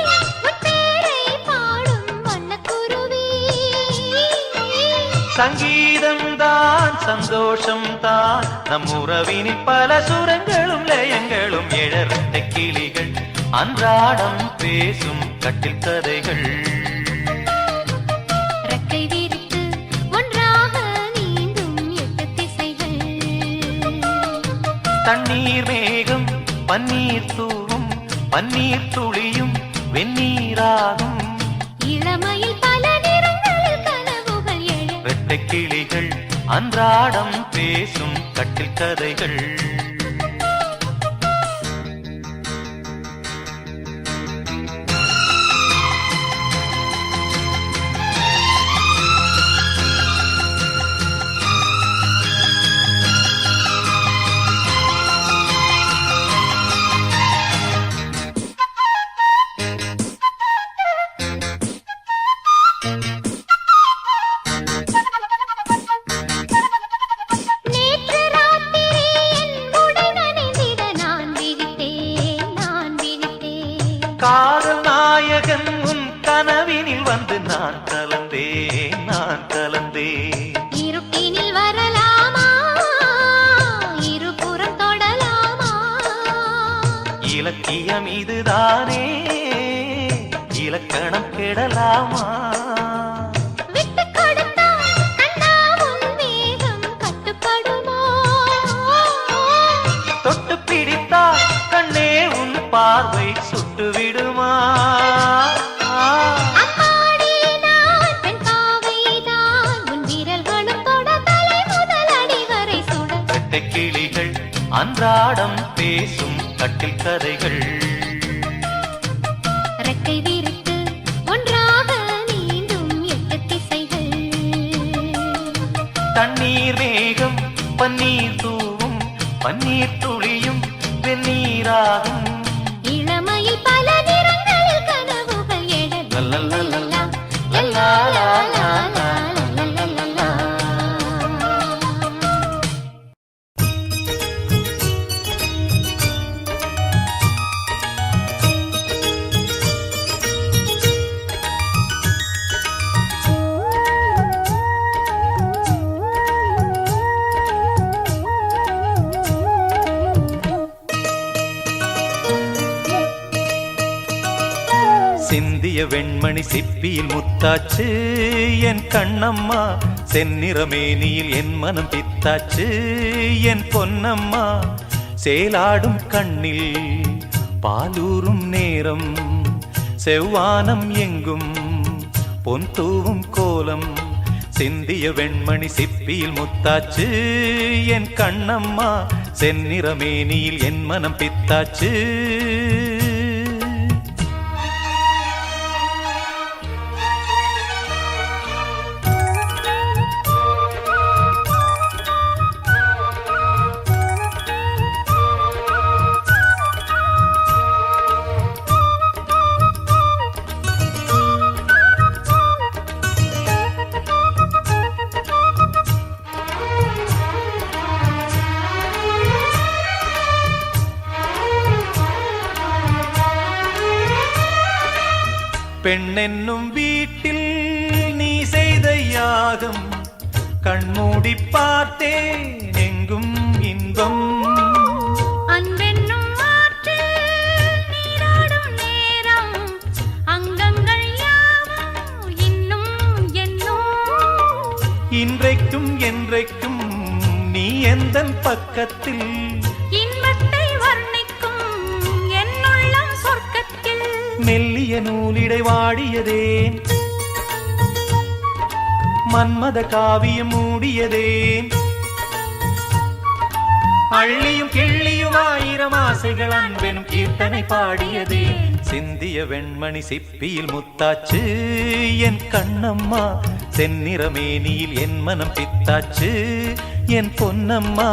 உன் பேரை பாடும் வண்ணக்குருவி. சங்கீதம் தான் சந்தோஷம் தான் நம் உறவினில் பல சுரங்களும் லயங்களும் எழறட்ட கிளிகள் அன்றாடம் பேசும் கட்டில் கதைகள். ரெக்கை விரித்து ஒன்றாக நீந்தும் 8 திசைகள். தண்ணீர் மேகம் பன்னீர் தூவும், பன்னீர் துளியும் வெந்நீராகும். இளமையில் பல நிறங்களில் கனவுகள் எழ. இரட்டை கிளிகள் அன்றாடம் பேசும் கட்டில் கதைகள். நேற்று ராத்திரி என் உடை நனைந்திட நான் விழித்தேன், நான் விழித்தேன். காதல் நாயகன் உன் கனவினில் வந்து நான் கலந்தேன், நான் கலந்தேன். இருட்டினில் வரலாமா, இருபுறம் தொடலாமா. இலக்கியம் இதுதானே, இலக்கணம் கெடலாமா. விட்டுக் கொடுத்தால் கண்ணா உன் வேகம் கட்டுப்படுமோ. தொட்டு பிடித்தால் கண்ணே உன் பார்வை சுட்டு விடுமா. அம்மாடி நான் பெண் பாவைதான், உன் விரல்களும் தொட தலை முதல் அடி வரை சுட. இரட்டை கிளிகள் அன்றாடம் பேசும் கட்டில் கதைகள். ரெக்கை விரித்து ஒன்றாக நீந்தும் 8 திசைகள். தண்ணீர் மேகம் பன்னீர் தூவும், பன்னீர் துளியும் வெந்நீராகும். இளமையில் பல நிறங்களில் கனவுகள் எழ. லல்லல்லல்லா, லல்லா, லா, லா, லா, லல்லல்லல்லா. சிந்திய வெண்மணி சிப்பியில் முத்தாச்சு என் கண்ணம்மா, செந்நிறமேனியில் என் மனம் பித்தாச்சு என் பொன்னம்மா. சேலாடும் கண்ணில் பாலூரும் நேரம், செவ்வானம் எங்கும் பொன் தூவும் கோலம். சிந்திய வெண்மணி சிப்பியில் முத்தாச்சு என் கண்ணம்மா, செந்நிறமேனியில் என் மனம் பித்தாச்சு. பெண்ணென்னும் வீட்டில் நீ செய்த யாகம், கண்மூடி பார்த்தேன் எங்கும் இன்பம். அன்பென்னும் ஆற்றில் நீராடும் நேரம், அங்கங்கள் யாவும் இன்னும் என்னும். இன்றைக்கும் என்றைக்கும் நீ எந்தன் பக்கத்தில், இன்பத்தை வர்ணிக்கும் என்னுள்ளம் சொர்க்கத்தில். மெல்லிய நூலிடை வாடியதேன், மன்மத காவியம் மூடியதேன். அள்ளியும் கிள்ளியும் 1000 ஆசைகள் அன்பெனும் கீர்த்தனை பாடியதே. சிந்திய வெண்மணி சிப்பியில் முத்தாச்சு என் கண்ணம்மா, செந்நிறமேனியில் என் மனம் பித்தாச்சு என் பொன்னம்மா.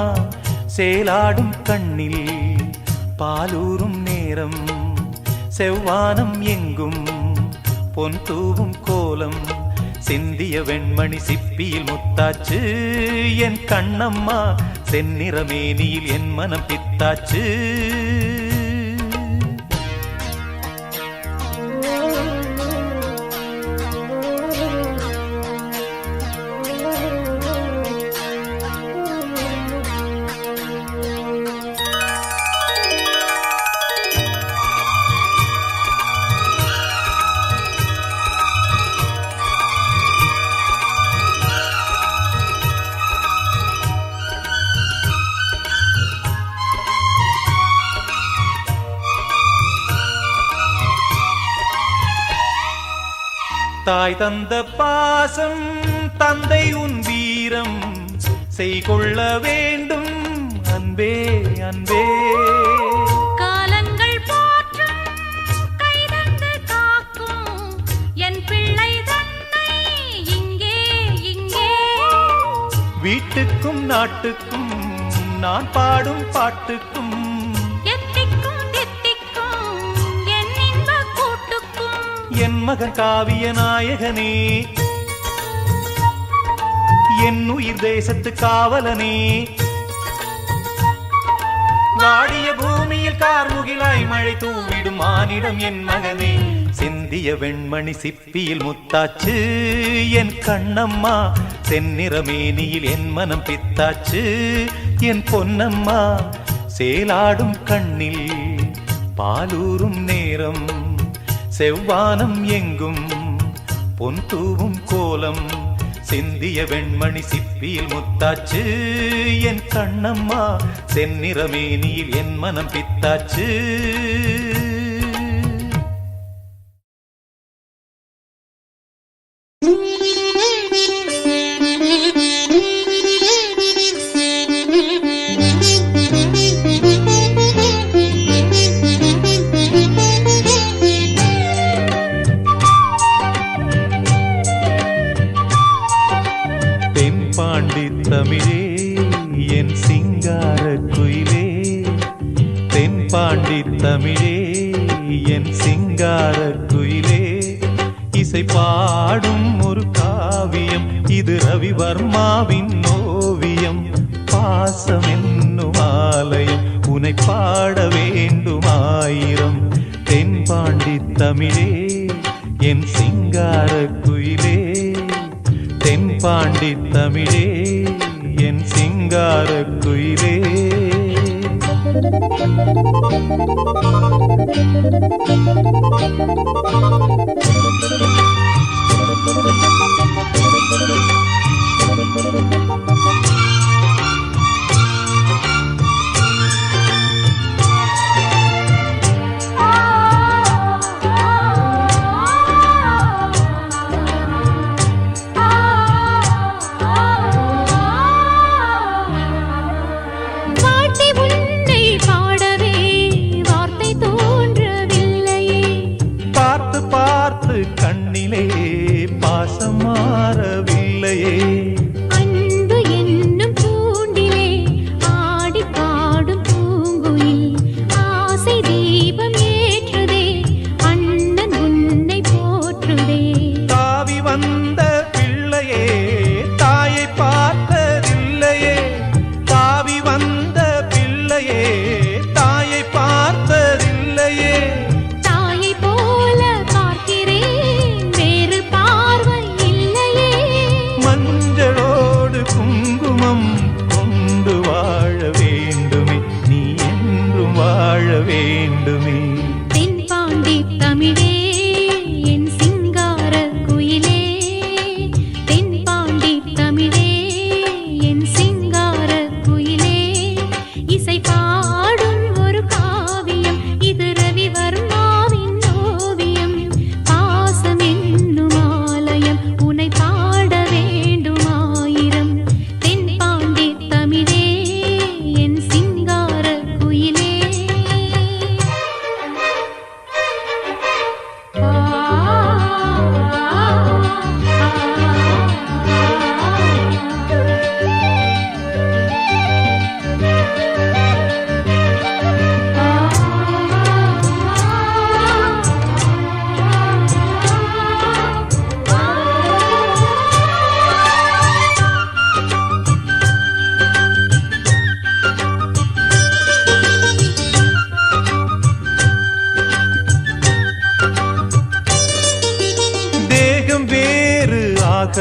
சேலாடும் கண்ணில் பாலூரும் நேரம் செவ்வானம் எங்கும் பொன் தூவும் கோலம் சிந்திய வெண்மணி சிப்பியில் முத்தாச்சு என் கண்ணம்மா செந்நிறமேனியில் என் மனம் பித்தாச்சு தாய் தந்த பாசம் தந்தை உன் வீரம் செய்கொள்ள வேண்டும் அன்பே அன்பே காலங்கள் போற்றும் கைதந்து காக்கும் என் பிள்ளை தன்னை இங்கே இங்கே வீட்டுக்கும் நாட்டுக்கும் நான் பாடும் பாட்டுக்கும் என் மகன் காவிய நாயகனே என் உயிர் தேசத்து காவலனே வாடிய பூமியில் கார்முகிலாய் மழை தூவிடும் மானிடம் என் மகனே சிந்திய வெண்மணி சிப்பியில் முத்தாச்சு என் கண்ணம்மா செந்நிறமேனியில் என் மனம் பித்தாச்சு என் பொன்னம்மா சேலாடும் கண்ணில் பாலூரும் நேரம் செவ்வானம் எங்கும் பொன் தூவும் கோலம் சிந்திய வெண்மணி சிப்பியில் முத்தாச்சு என் கண்ணம்மா செந்நிறமேனியில் என் மனம் பித்தாச்சு தமிழே என் சிங்கார குயிலே தென்பாண்டி தமிழே என் சிங்கார குயிலே இசை பாடும் ஒரு காவியம் இது ரவிவர்மாவின் ஓவியம் பாசம் என்னும் ஆலயம் உனை பாட வேண்டும் ஆயிரம் தென்பாண்டி தமிழே என் சிங்கார குயிலே தென்பாண்டி தமிழே என் சிங்கார குயிலே தாயை போல பார்க்கிறேன் வேறு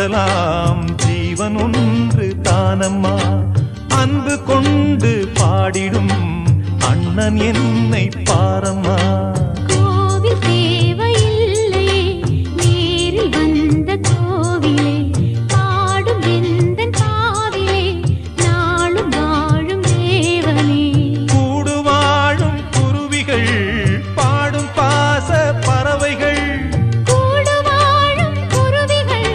பாடலாம் ஜீவன் ஒன்று தானம்மா. அன்பு கொண்டு பாடிடும் அண்ணன் என்னை பாரம்மா. கோவில் தேவையில்லை நேரில் வந்த கோவிலே, பாடும் எந்தன் பாவிலே நாளும் வாழும் தேவனே. கூடு வாழும் குருவிகள் பாடும் பாச பறவைகள், கூடு வாழும் குருவிகள்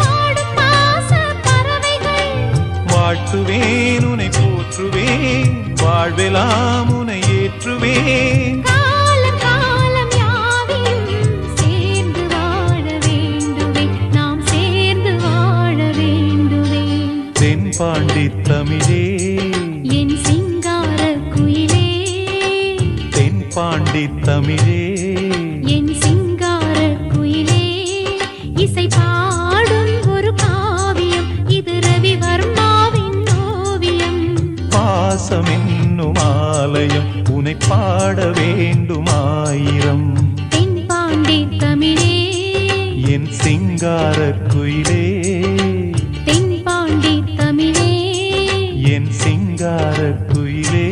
பாடும் பாச பறவைகள். வாழ்த்துவேன் உனை போற்றுவேன், வாழ்வெல்லாம் உனை ஏற்றுவேன். காலம் காலம் யாவையும் சேர்ந்து வாழ வேண்டுவே, நாம் சேர்ந்து வாழ வேண்டுவே. தென்பாண்டி தமிழே என் சிங்கார குயிலே, தென்பாண்டி தமிழே என் சிங்கார குயிலே. இசை பாடும் ஒரு காவியம், இது ரவிவர்மாவின் ஓவியம். பாசம் என்னும் ஆலயம் உனை பாட வேண்டும் ஆயிரம். தென்பாண்டி தமிழே, என் சிங்கார குயிலே, தென்பாண்டி தமிழே. என் சிங்கார குயிலே.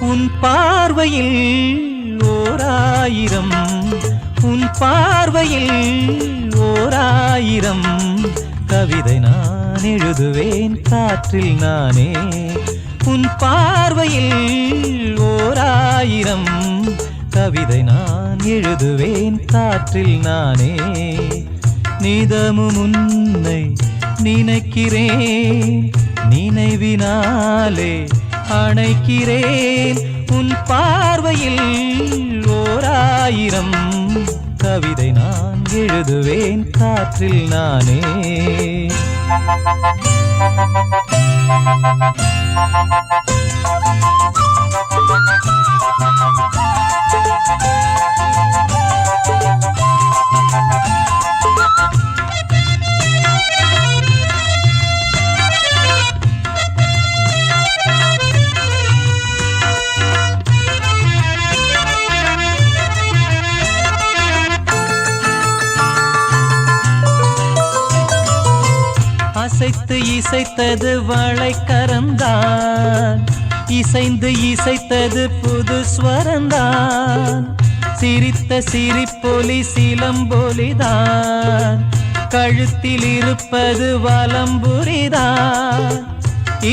உன் பார்வையில் ஓராயிரம், உன் பார்வையில் ஓராயிரம் கவிதை நான் எழுதுவேன் காற்றில் நானே. உன் பார்வையில் ஓராயிரம் கவிதை நான் எழுதுவேன் காற்றில் நானே. நிதமும் உன்னை நினைக்கிறேன், நினைவினாலே அணைக்கிறேன். உன் பார்வையில் ஓராயிரம் கவிதை நான் எழுதுவேன் காற்றில் நானே. அசைத்து இசைத்தது வளைக்கரந்தான், இசைந்து இசைத்தது புது ஸ்வரந்தான். சிரித்த சிரிப்பொலி சிலம்பொலிதான், கழுத்தில் இருப்பது வலம்புரிதான்.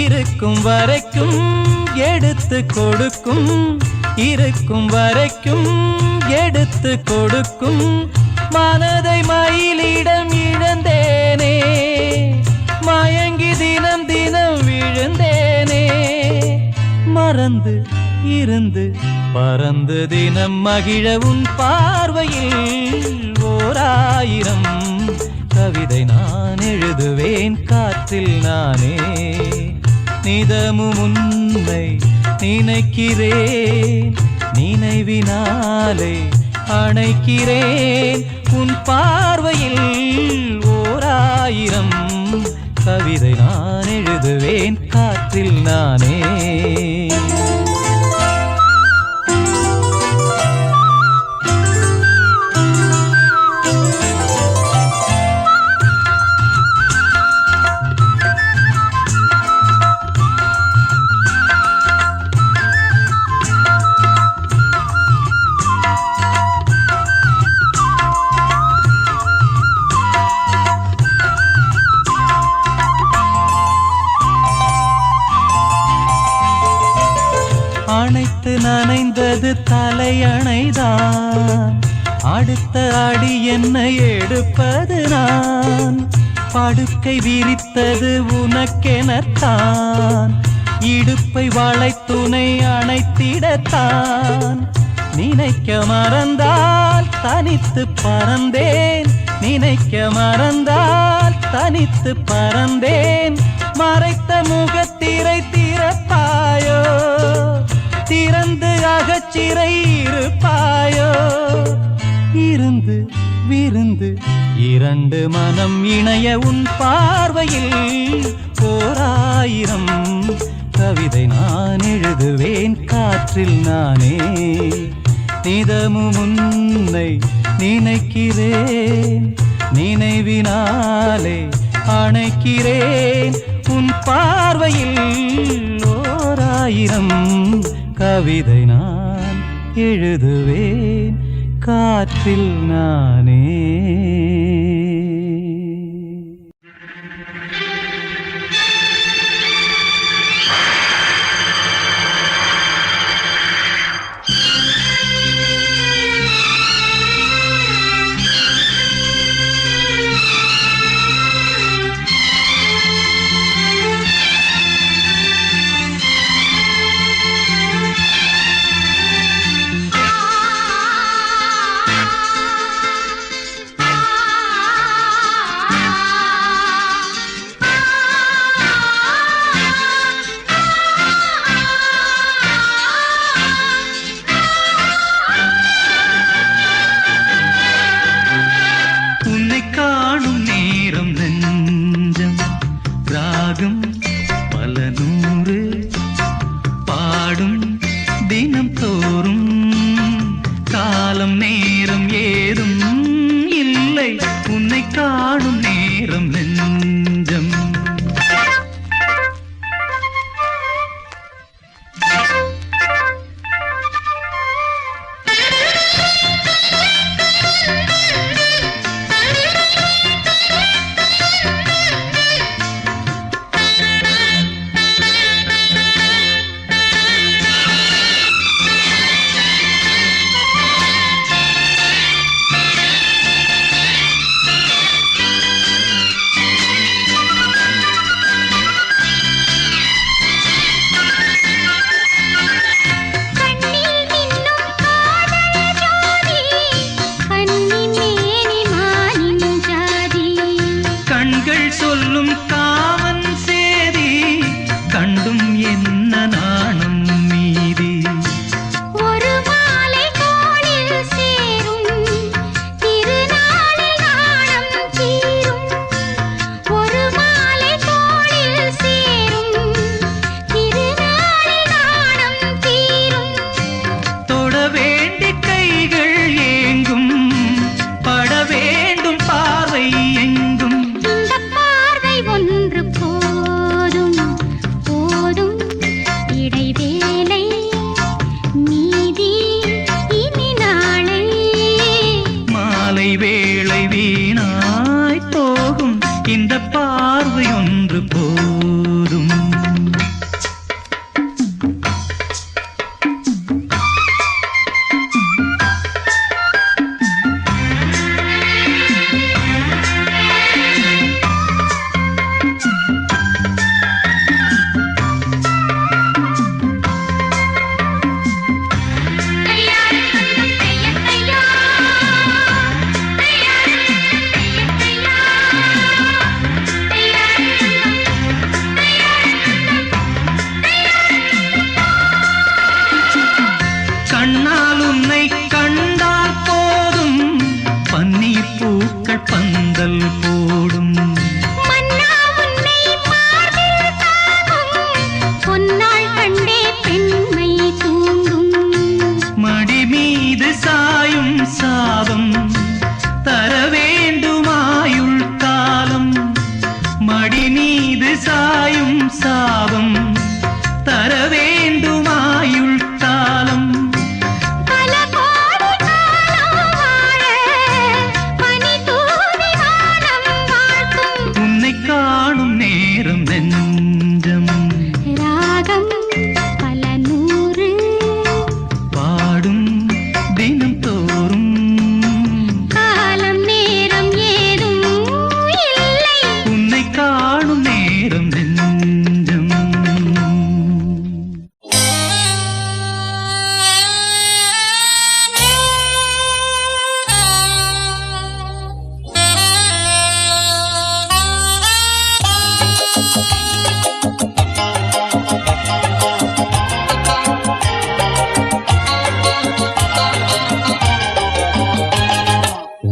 இருக்கும் வரைக்கும் எடுத்து கொடுக்கும், இருக்கும் வரைக்கும் எடுத்து கொடுக்கும். மனதை மயிலிடம் இழந்தேனே, மயங்கி தினம் தினம் விழுந்தேனே. மறந்து இருந்து பறந்து தினம் மகிழ உன் பார்வையில் ஓராயிரம் கவிதை நான் எழுதுவேன் காற்றில் நானே. நிதமும் உன்னை நினைக்கிறேன், நினைவினாலே அணைக்கிறேன். உன் பார்வையில் ஓராயிரம் கவிதை நான் எழுதுவேன் காற்றில் நானே. அணைத்து நனைந்தது தலையணைதான், அடுத்த அடி என்ன எடுப்பது நான். படுக்கை விரித்தது உனக்கெனத்தான், இடுப்பை வளைத்துணை அணைத்திடத்தான். நினைக்க மறந்தால் தனித்து பறந்தேன், நினைக்க மறந்தால் தனித்து பறந்தேன். மறைத்த முகத்திரை திறப்பாயோ, திறந்து அகச்சிறை இருப்பாயோ. இருந்து விருந்து இரண்டு மனம் இணைய உன் பார்வையில் ஓராயிரம் கவிதை நான் எழுதுவேன் காற்றில் நானே நிதமும் உன்னை நினைக்கிறேன் நினைவினாலே அணைக்கிறேன் உன் பார்வையில் ஓராயிரம் கவிதை நான் எழுதுவேன் காற்றில் நானே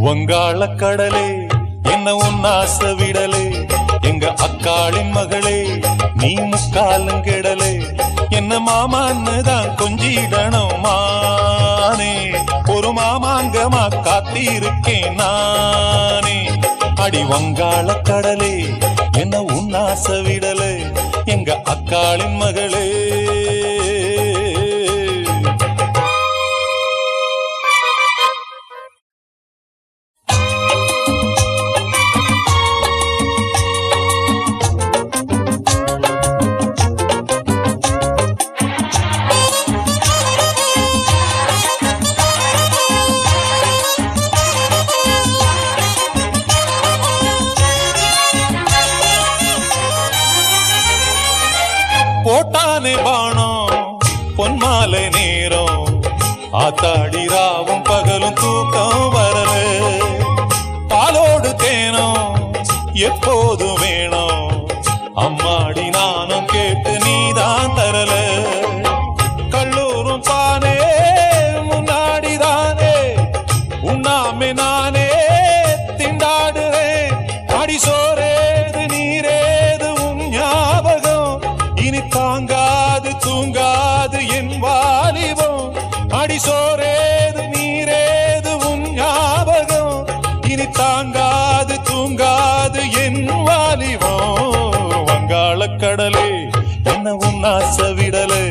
வங்காள கடலே என்ன உன்னாச விடலே எங்க எங்க அக்காளின் மகளே நீ முக்காலும் கெடலே என்ன மாமான்னு தான் கொஞ்சிடணும் மானே ஒரு மாமாங்கமா காத்திருக்கேன் நானே அடி வங்காள கடலே என்ன உன்னாச விடலே எங்க அக்காளின் மகளே போட்டானே பாணம் பொன்மாலை நேரம் ஆத்தாடி ராவும் பகலும் தூக்கம் வரல பாலோடு தேனம் எப்போதும் வேணும் அம்மாடி நானும் கேட்டு நீதான் தரல கல்லூரும் தானே முன்னாடிதானே உண்ணாமே நானே திண்டாடுறேன் அடி சோரேது நீரேது உன் ஞாபகம் இனி தாங்காது தூங்காது என் வாலிபம் அடி சோரேது நீரேது உன் ஞாபகம் இனி தாங்காது தூங்காது என் வாலிபம் வங்காள கடலே என்ன உன் ஆசை விடலே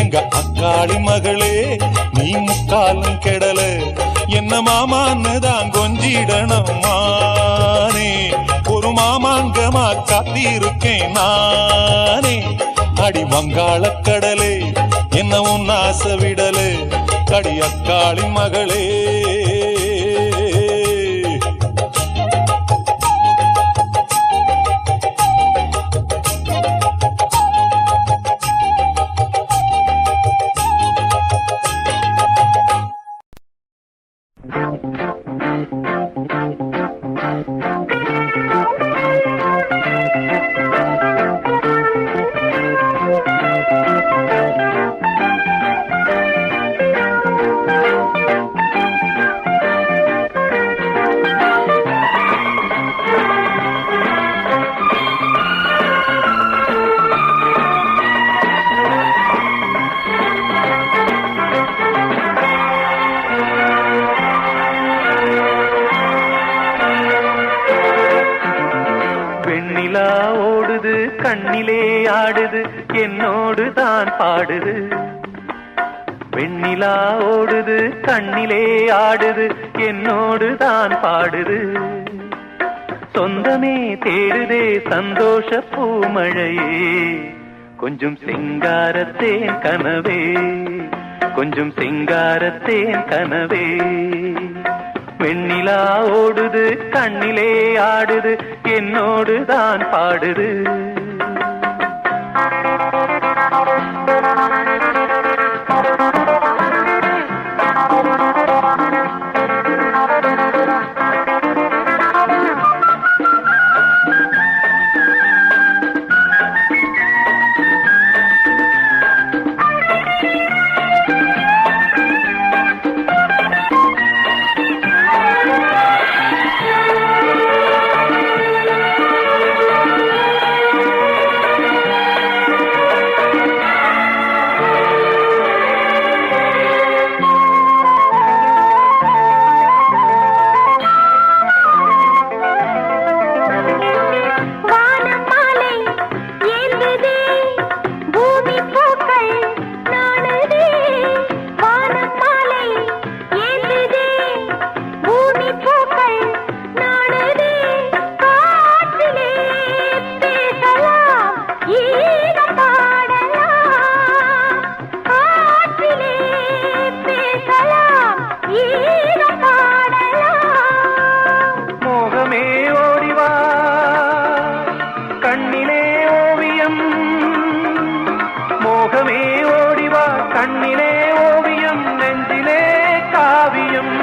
எங்க அக்காளி மகளே நீ முக்காலும் கெடல என்ன மாமான்னு தான் கொஞ்சிடணும் மானே ஒரு மாமாங்கமா காத்திருக்கேன் நானே அடி வங்காள கடலே என்ன உன் ஆசை விடலே கடி அக்காளி மகளே ஓடுது கண்ணிலே ஆடுது என்னோடு தான் பாடுது வெண்ணிலா ஓடுது கண்ணிலே ஆடுது என்னோடு தான் பாடுது சொந்தமே தேடுதே சந்தோஷ பூமழையே கொஞ்சம் சிங்காரத்தேன் கனவே கொஞ்சம் சிங்காரத்தேன் கனவே வெண்ணிலா ஓடுது கண்ணிலே ஆடுது என்னோடு தான் பாடுது கண்ணிலே ஓவியம் நெஞ்சிலே காவியம்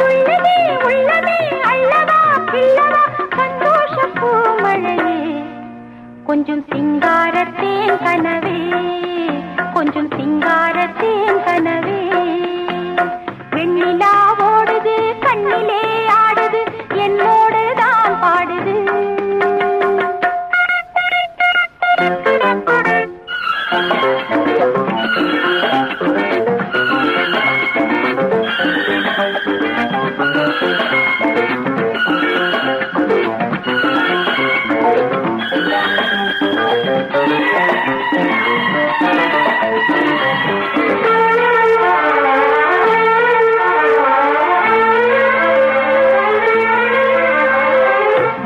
உள்ளதே உள்ளதே அல்லவா கில்லவா சந்தோஷ பூமழையே கொஞ்சம் சிங்காரத்தேன் கனவே கொஞ்சம் சிங்காரத்தேன் கனவே வெண்ணிலா ஓடுது கண்ணிலே ஆடுது என்னோடு தான் பாடுது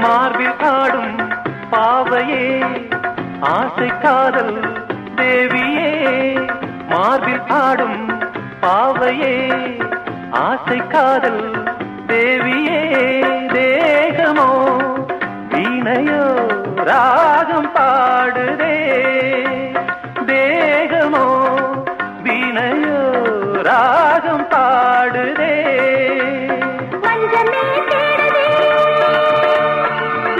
மார்பில் ஆடும் பாவையே ஆசை காதல் தேவியே மார்பில் ஆடும் பாவையே ஆசை காதல் தேவியே தேகமோ வீணையோ ராகம் பாடுதே தேகமோ வீணையோ ராகம் பாடுதே மஞ்சமே தேடுதே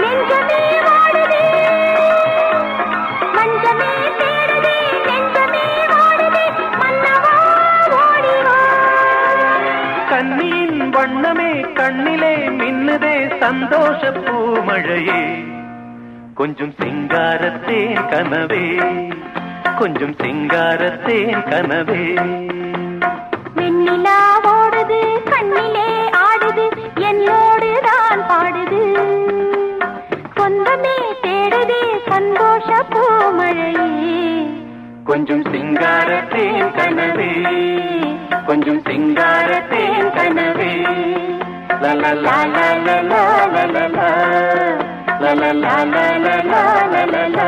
நெஞ்சமே வாடுதே மஞ்சமே தேடுதே நெஞ்சமே வாடுதே மன்னவா ஓடி வா கண்ணின் வண்ணமே கண்ணிலே மின்னுதே சந்தோஷ பூமழையே கொஞ்சம் சிங்காரத்தேன் கனவே கொஞ்சம் சிங்காரத்தேன் கனவே வெண்ணிலா ஓடுது கண்ணிலே ஆடுது என்னோடு தான் பாடுது சொந்தமே தேடுதே சந்தோஷ பூமழையே கொஞ்சம் சிங்காரத்தேன் கனவே கொஞ்சம் சிங்காரத்தேன் கனவே லலலா லலலா லலலா லலலா லலலா லலலா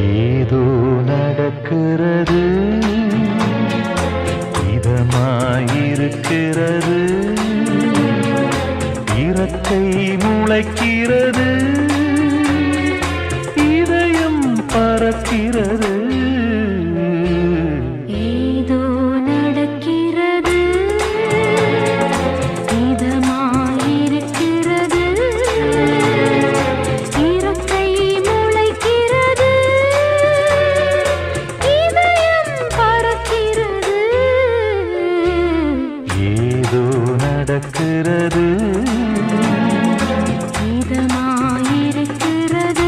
ஏதோ நடக்கிறது இதமாயிருக்கிறது இறக்கை முளைக்கிறது இதயம் பறக்கிறது ஏதோ நடக்கிறது இதமாயிருக்கிறது இறக்கை முளைக்கிறது இதயம் பறக்கிறது ஏதோ நடக்கிறது இதமாயிருக்கிறது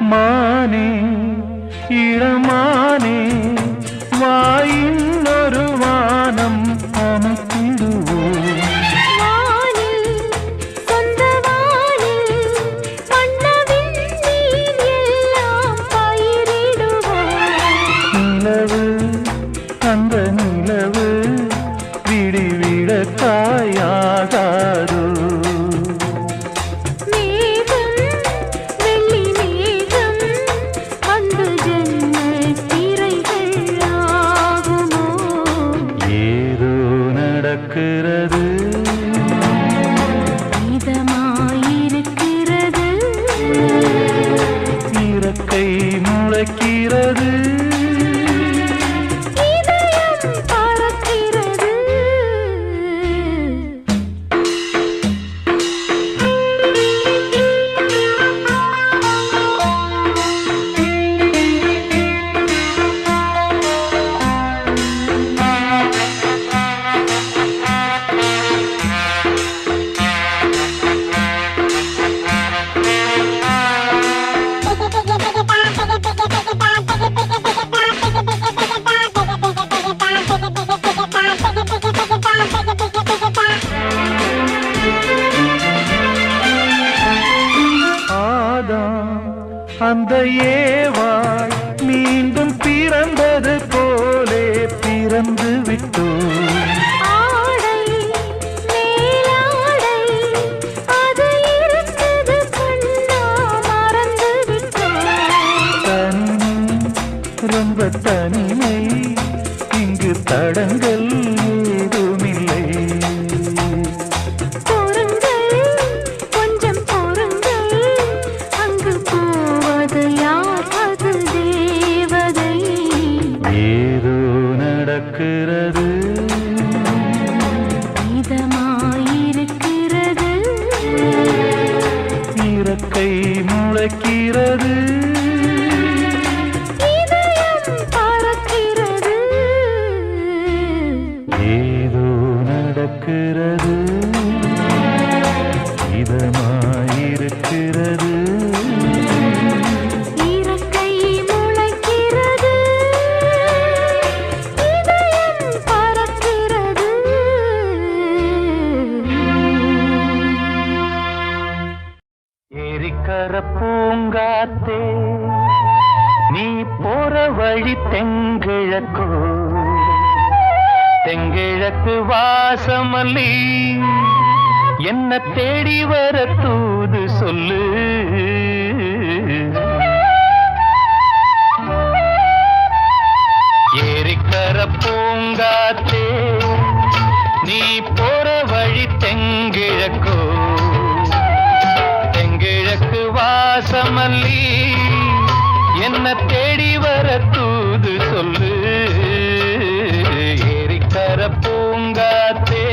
மானே இளமானே வாயின்னொரு வானம் அமைத்திடுவோம் வானில் சொந்த வானில் மன்னவின் நீர் எல்லாம் பயிரிடுவோம் நிலவு அந்த நிலவு விடிவிட காயாகாதோ மேகம் வெள்ளி மேகம் வந்து ஜன்னல் திரைகள் ஆகுமோ ஏதோ நடக்கிறது இதமாயிருக்கிறது இறக்கை முளைக்கிறது இதயம் பறக்கிறது அந்த ஏவாள் மீண்டும் பிறந்தது போலே பிறந்து விட்டோம். ஆடை மேலாடை அது இருந்தது கண்ணா மறந்து விட்டோம். தனிமை ரொம்ப தனிமை இங்கு தடங்கள் ஏதுமில்லை. பொறுங்கள் கொஞ்சம் பொறுங்கள் அங்கு போவது யார் அது தேவதை. ஏதோ நடக்கிறது இதமாயிருக்கிறது இறக்கை முளைக்கிறது இதயம் பறக்கிறது. ஏதோ நடக்கிறது இதமாயிருக்கிறது இறக்கை முளைக்கிறது இதயம் பறக்கிறது. ஏரிக்கர பூங்காத்தே நீ போற வழி தெங்கிழக்கோ தெங்கிழக்கு வாசமல்லி என்ன தேடி வர தூது சொல்லு. ஏரிக்கர பூங்காத்தே நீ போற வழி தெங்கிழக்கோ தெங்கிழக்கு வாசமல்லி என்ன தேடி வர தூது சொல்லு. ஏரிக்கர பூங்காத்தே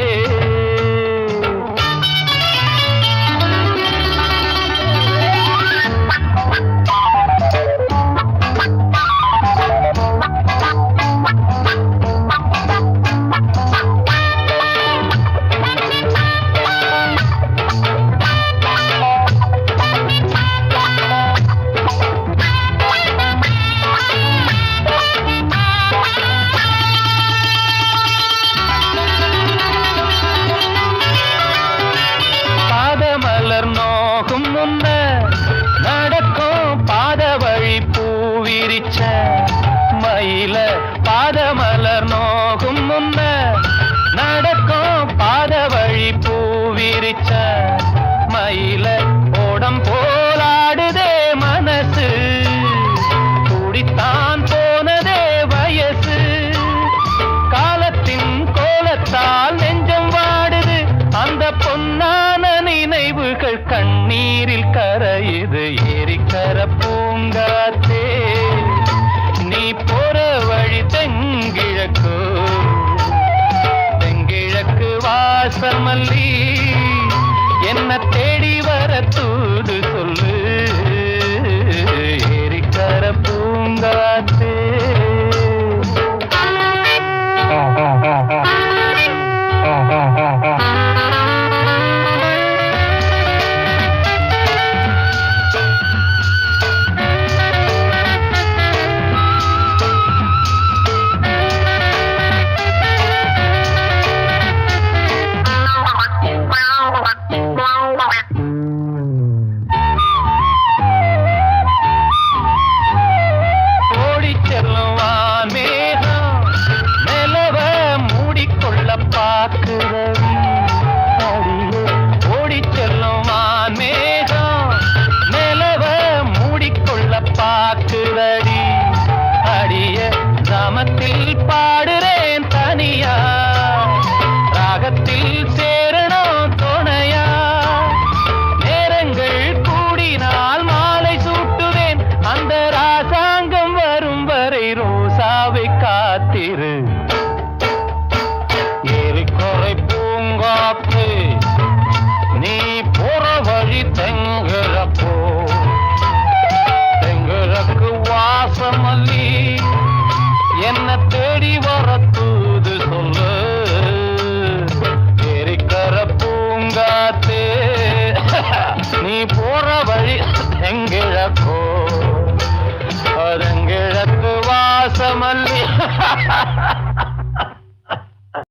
பாதமலர் நோகும் முன்ன நடக்கும் பாத வழி பூவிரிச்ச மயில. பாதமலர் நோகும் முன்ன நடக்கும் பாத வழி பூவிரிச்ச மயில. ஓடம் போலாடுதே மனசு கூடித்தான் போனதே வயசு. காலத்தின் கோலத்தால் நெஞ்சம் வாடுது அந்த பொன்னான நினைவுகள் கண்ணீரில் கரையுது. ஏரிக்கர பூங்காத்தே நீ போற வழி தெங்கிழக்கு தெங்கிழக்கு வாசமல்லி என்ன தேடி வர தூது சொல்லு. ஏரிக்கர பூங்காத்தே ஓடிச் செல்லும் வான்மேகம் நிலவ மூடிக்கொள்ள பார்க்கிறவி அடியே. ஓடிச் செல்லும் வான்மேகம் நிலவ மூடிக்கொள்ள பார்க்கிறடி அடிய. கிராமத்தில் பாடுறேன் தனியா ராகத்தில் சேரணும் துணையா. நேரங்கள் கூடினால் மாலை சூட்டுவேன் அந்த ராசாங்கம் வரும் வரை ரோசாவை காத்திரு. ஏரிக்கரை பூங்காத்து நீ போற வழி தெங்கிழப்போ தெங்கிழக்கு வாசமல்லி என்ன தேடி வர தூது சொல்லு. ஏரிக்கர பூங்காத்தே நீ போற வழி தெங்கிழக்கோ தெங்கிழக்கு வாசமல்லி